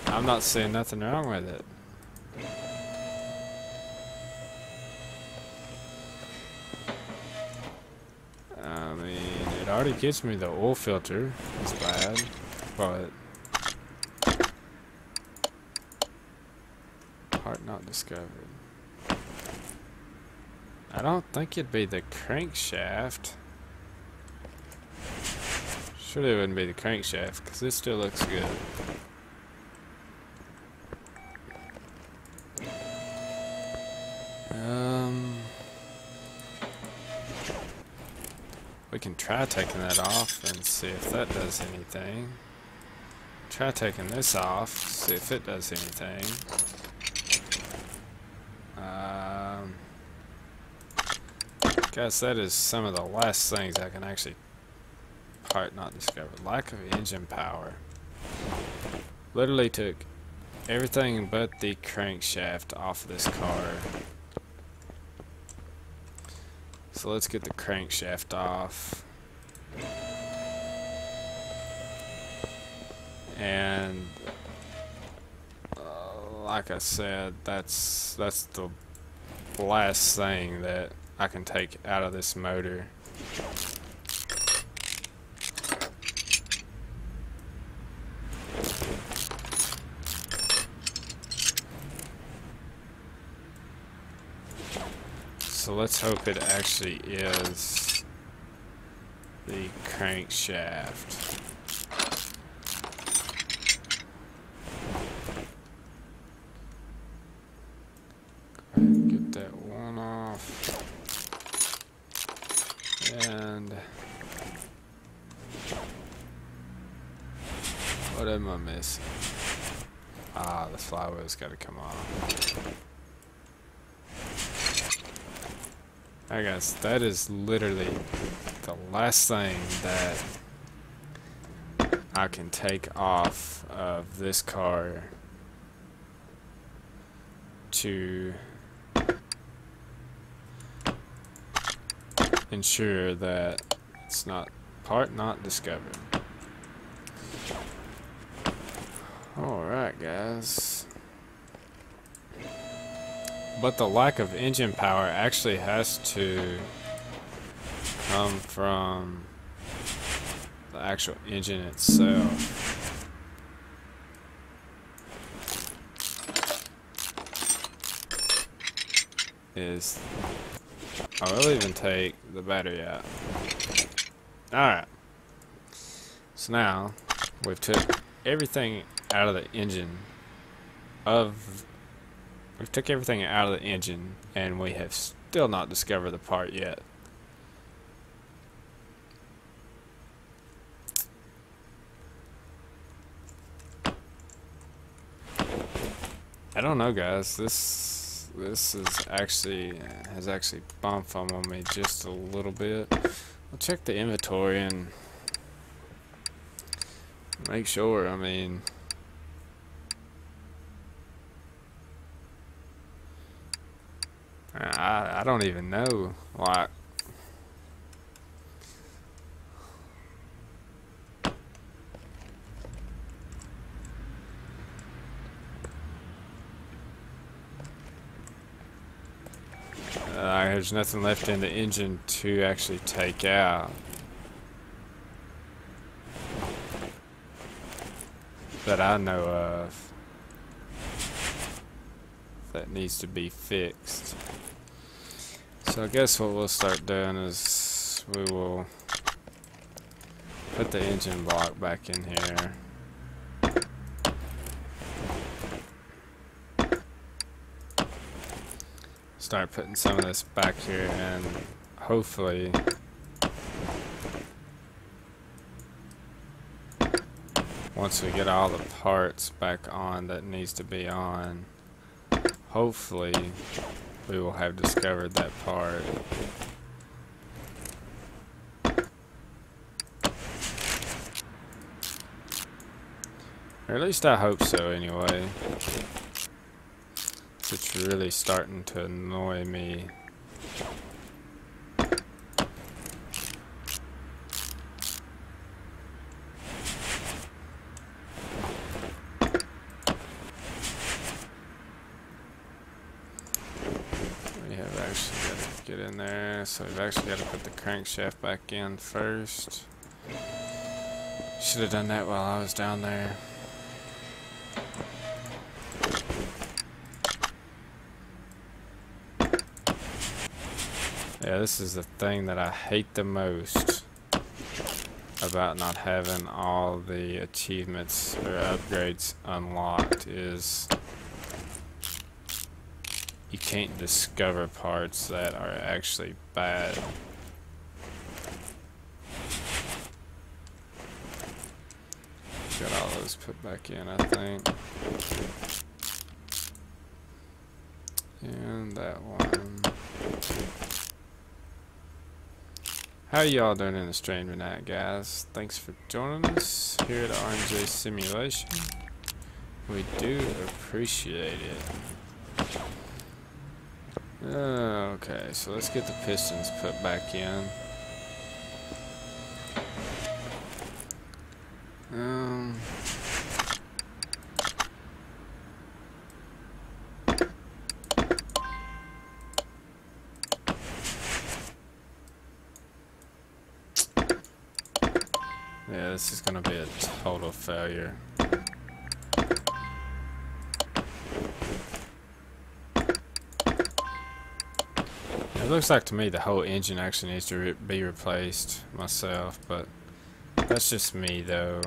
I'm not seeing nothing wrong with it. I mean, it already gives me the oil filter. It's bad, but part not discovered. I don't think it'd be the crankshaft. Surely it wouldn't be the crankshaft, because this still looks good. We can try taking that off and see if that does anything. Try taking this off, see if it does anything. Guys, that is some of the last things I can actually part not discover. Lack of engine power. Literally took everything but the crankshaft off of this car. So let's get the crankshaft off. And like I said, that's the last thing that I can take out of this motor. So let's hope it actually is the crankshaft. Get that one off. And what am I missing? Ah, the flywheel's got to come off. Alright guys, that is literally the last thing that I can take off of this car to ensure that it's not discovered. Alright guys. But the lack of engine power actually has to come from the actual engine itself. I will even take the battery out. Alright. So now we've took everything out of the engine We've took everything out of the engine, and we have still not discovered the part yet. I don't know, guys. This is actually has actually bumped on me just a little bit. I'll check the inventory and make sure. I mean, I don't even know, like, there's nothing left in the engine to actually take out that I know of that needs to be fixed. So I guess what we'll start doing is we will put the engine block back in here. Start putting some of this back here, and hopefully once we get all the parts back on that needs to be on, hopefully we will have discovered that part. Or at least I hope so anyway. It's really starting to annoy me. We have actually got to get in there, so we've actually got to put the crankshaft back in first. Should have done that while I was down there. Yeah, this is the thing that I hate the most about not having all the achievements or upgrades unlocked is you can't discover parts that are actually bad. Got all those put back in, I think. And that one. How y'all doing in the stream tonight, guys? Thanks for joining us here at RNJ Simulation. We do appreciate it. Okay, so let's get the pistons put back in. Yeah, this is gonna be a total failure. It looks like to me the whole engine actually needs to be replaced myself, but that's just me though.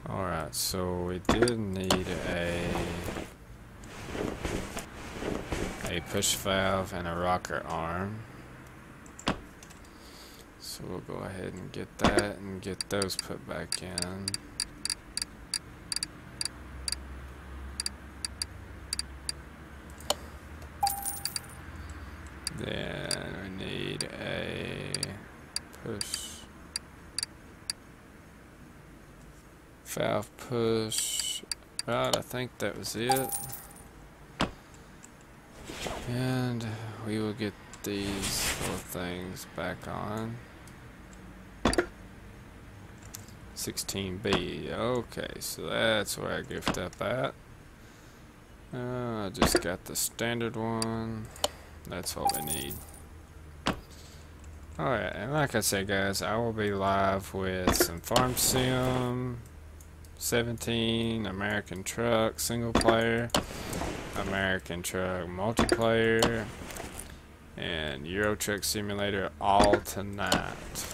Alright, so we did need a push valve and a rocker arm. So we'll go ahead and get that and get those put back in. Then we need a push valve push. Right, I think that was it. And we will get these little things back on. 16B. Okay, so that's where I goofed up at. I just got the standard one. That's what we need. Alright, and like I said, guys, I will be live with some Farm Sim 17, American Truck single player, American Truck multiplayer, and Euro Truck Simulator all tonight.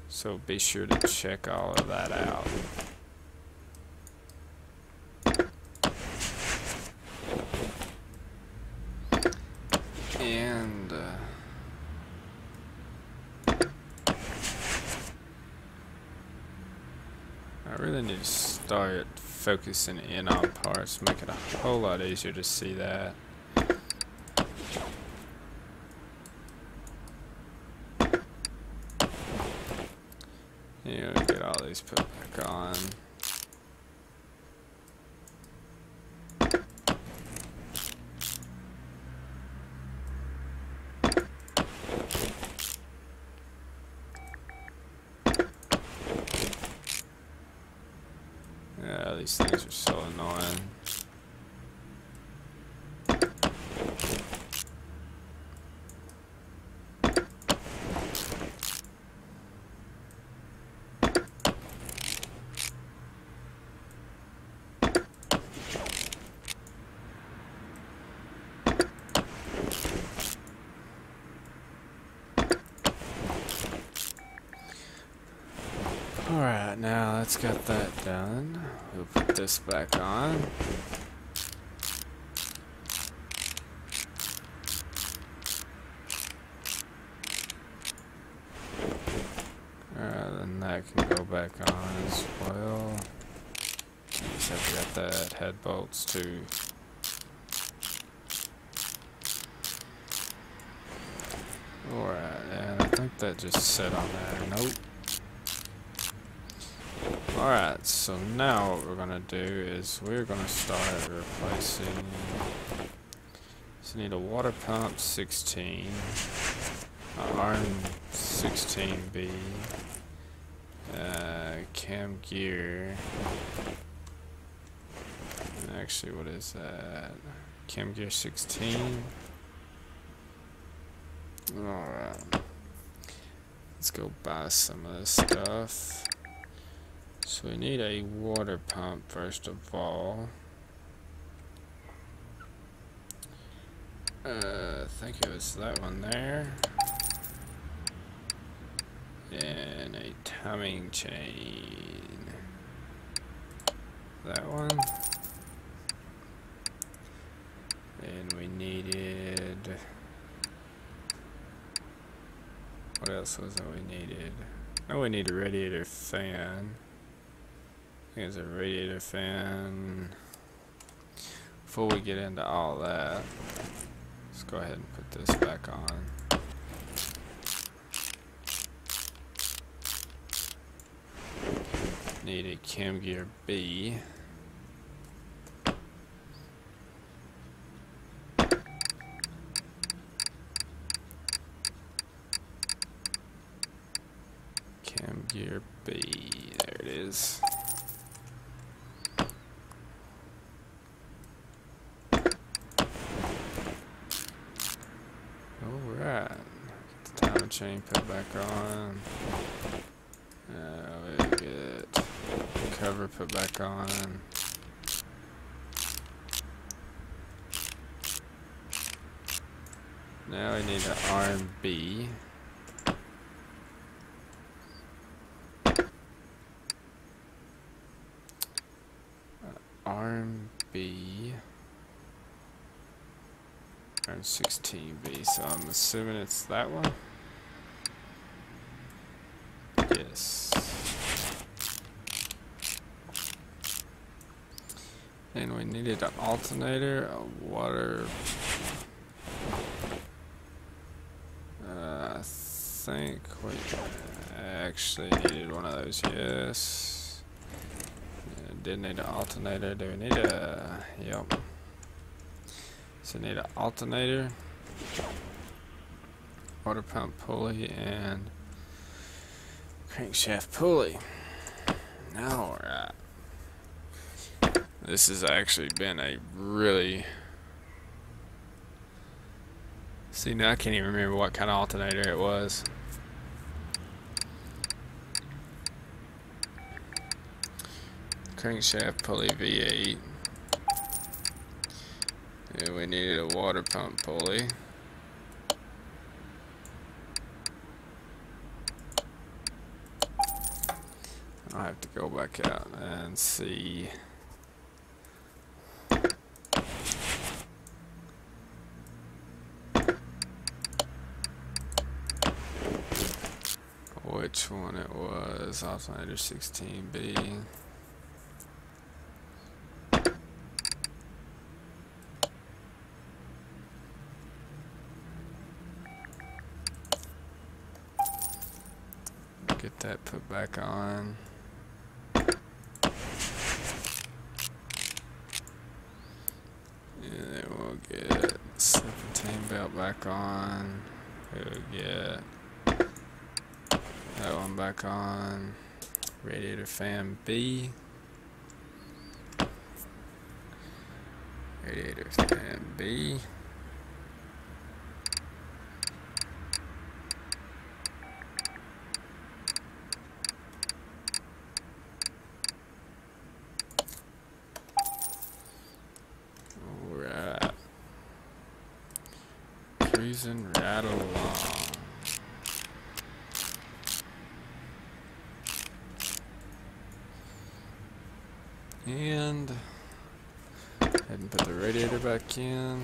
So be sure to check all of that out. And I really need to start focusing in on parts, make it a whole lot easier to see that. Yeah, get all these put back on. Yeah, these things are so annoying. Alright, now let's get that done. We'll put this back on. Then that can go back on as well. Just have to get that head bolts too. Alright, and I think that just set on there. Nope. Alright, so now what we're going to do is we're going to start replacing. So we need a water pump 16, arm 16B, cam gear. Actually, what is that? Cam gear 16. Alright. Let's go buy some of this stuff. So we need a water pump first of all. I think it was that one there. And a timing chain. That one. And we needed... What else was it we needed? Oh, we need a radiator fan. think it's a radiator fan. Before we get into all that, let's go ahead and put this back on. Need a cam gear B. Cam gear B, there it is. Alright, get the timing chain put back on. We get cover put back on. Now we need an arm B. Arm B. Arm 16B, so I'm assuming it's that one? Yes. And we needed an alternator, a water. I think we actually needed one of those, yes. Did need an alternator. Do we need a, yep. So we need an alternator, water pump pulley, and crankshaft pulley. Alright. This has actually been a really... See, now I can't even remember what kind of alternator it was. Crankshaft pulley V8. Yeah, we needed a water pump pulley. I'll have to go back out and see. Which one it was. Alternator 16B. Get that put back on. And then we'll get serpentine belt back on. We'll get that one back on. Radiator fan B. Radiator fan B. Alright. Cruising right along. And go ahead and put the radiator back in.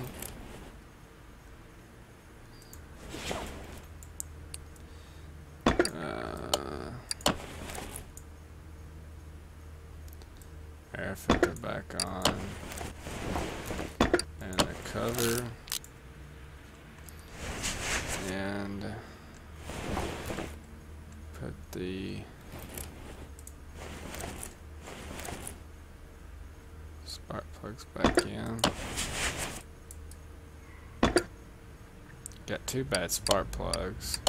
Air filter back on. And the cover. And put the spark plugs back in. Got two bad spark plugs.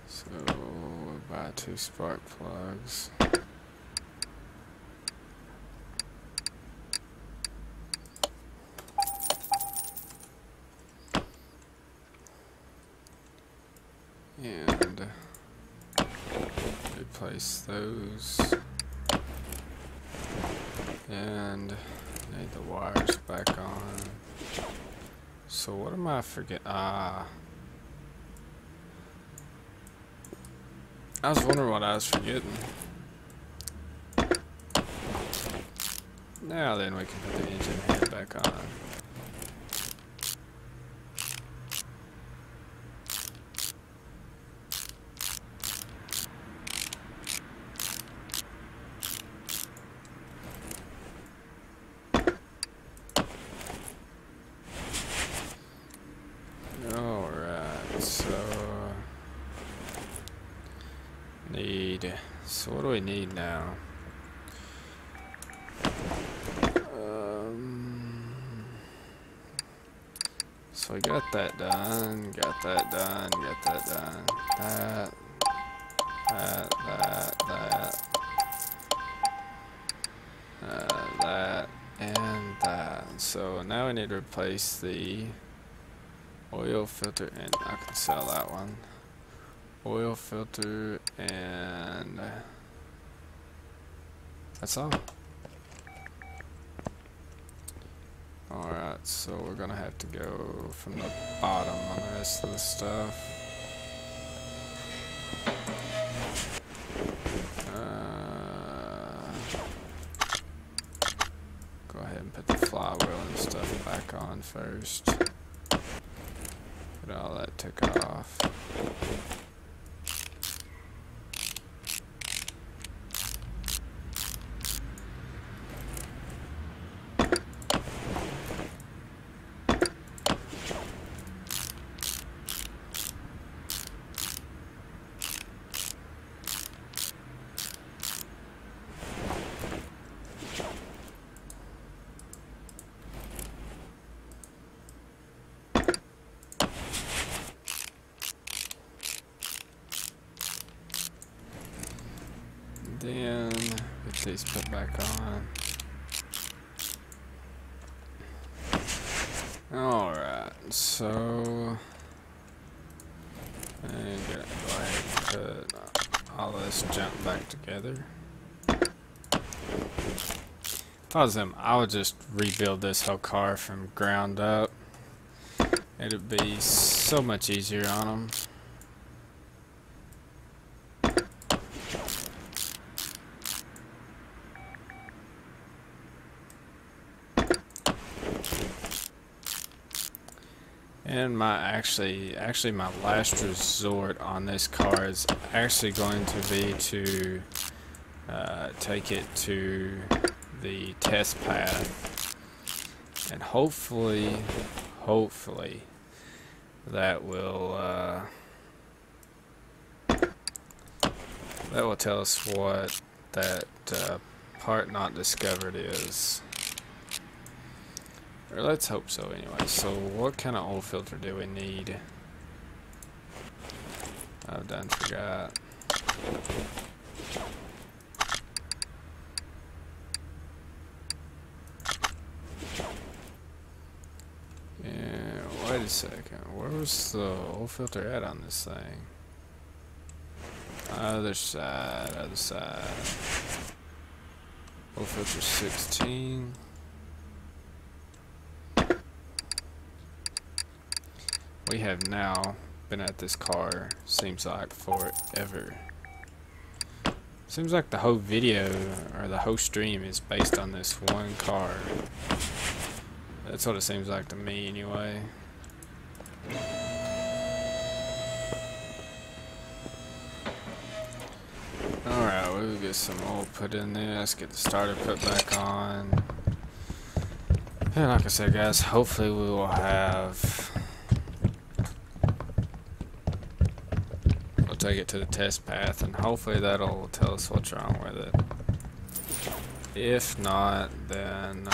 So we'll buy two spark plugs. And replace those. And need the wires back on. So what am I forgetting? I was wondering what I was forgetting. Now then we can put the engine head back on. So what do we need now? So we got that done, got that done, got that done. That, and that. So now we need to replace the oil filter, and I can sell that one. Oil filter, and that's all. Alright, so we're gonna have to go from the bottom on the rest of the stuff. Go ahead and put the flywheel and stuff back on first. Get all that took off. Then get these put back on. Alright, so and go ahead and put all this junk back together. If I was them, I would just rebuild this whole car from ground up. It'd be so much easier on them. And my actually my last resort on this car is actually going to be to take it to the test path, and hopefully that will tell us what that part not discovered is. Or let's hope so anyway. So what kind of oil filter do we need? I've done forgot. Yeah, wait a second. Where was the oil filter at on this thing? Other side, other side. Oil filter 16. We have now been at this car, seems like, forever. Seems like the whole video, or the whole stream, is based on this one car. That's what it seems like to me, anyway. Alright, we'll get some oil put in this, get the starter put back on. And like I said, guys, hopefully we will have... We'll take it to the test path, and hopefully that'll tell us what's wrong with it. If not, then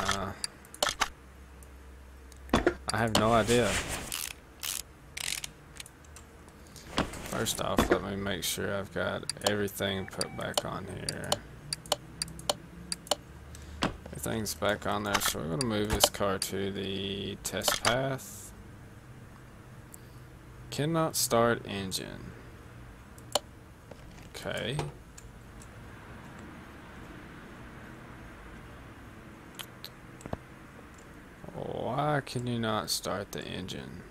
I have no idea. First off, let me make sure I've got everything put back on here. Everything's back on there, so we're going to move this car to the test path. Cannot start engine. Okay. Why can you not start the engine?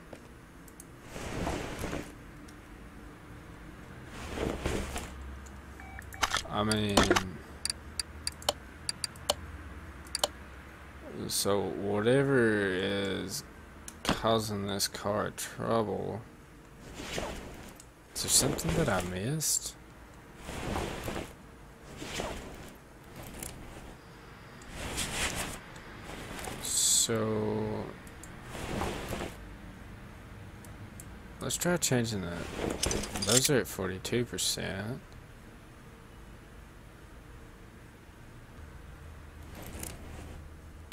I mean, so whatever is causing this car trouble, is there something that I missed? So let's try changing that. Those are at 42%.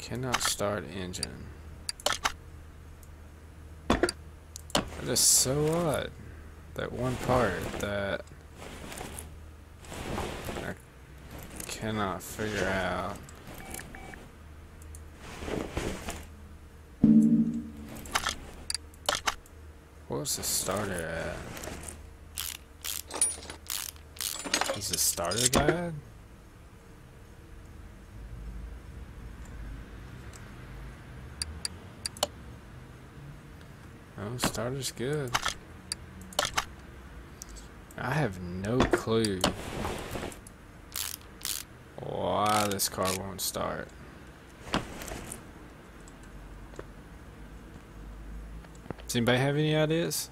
Cannot start engine. That is so odd. That one part that I cannot figure out. What's the starter at? Is the starter bad? Oh, starter's good. I have no clue why this car won't start. Does anybody have any ideas?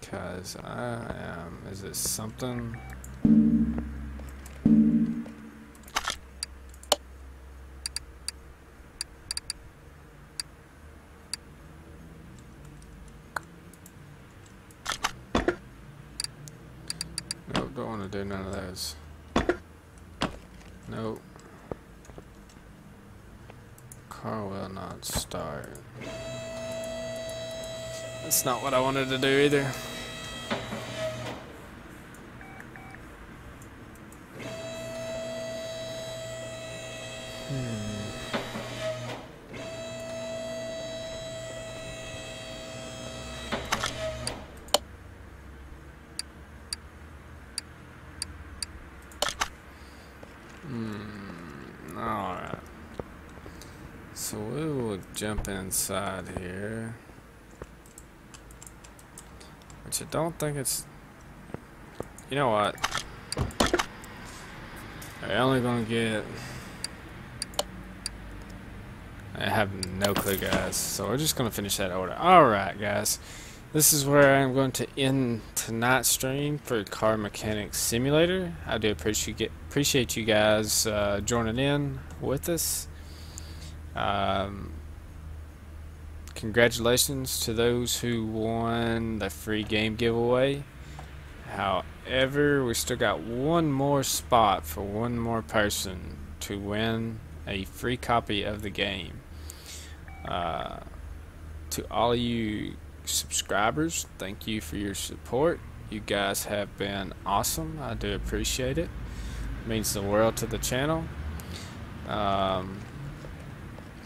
Cause I am. Is it something? Nope, don't want to do none of those. Nope. Car will not start. That's not what I wanted to do either. Alright. So we will jump inside here. Which I don't think it's... You know what? I'm only gonna get... I have no clue, guys. So we're just gonna finish that order. Alright, guys. This is where I'm going to end tonight's stream for Car Mechanic Simulator. I do appreciate you guys joining in with us. Congratulations to those who won the free game giveaway. However, we still got one more spot for one more person to win a free copy of the game. To all of you subscribers, thank you for your support. You guys have been awesome. I do appreciate it. It means the world to the channel.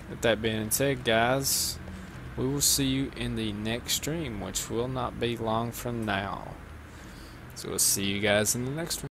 With that being said, guys, we will see you in the next stream, which will not be long from now. So we'll see you guys in the next one.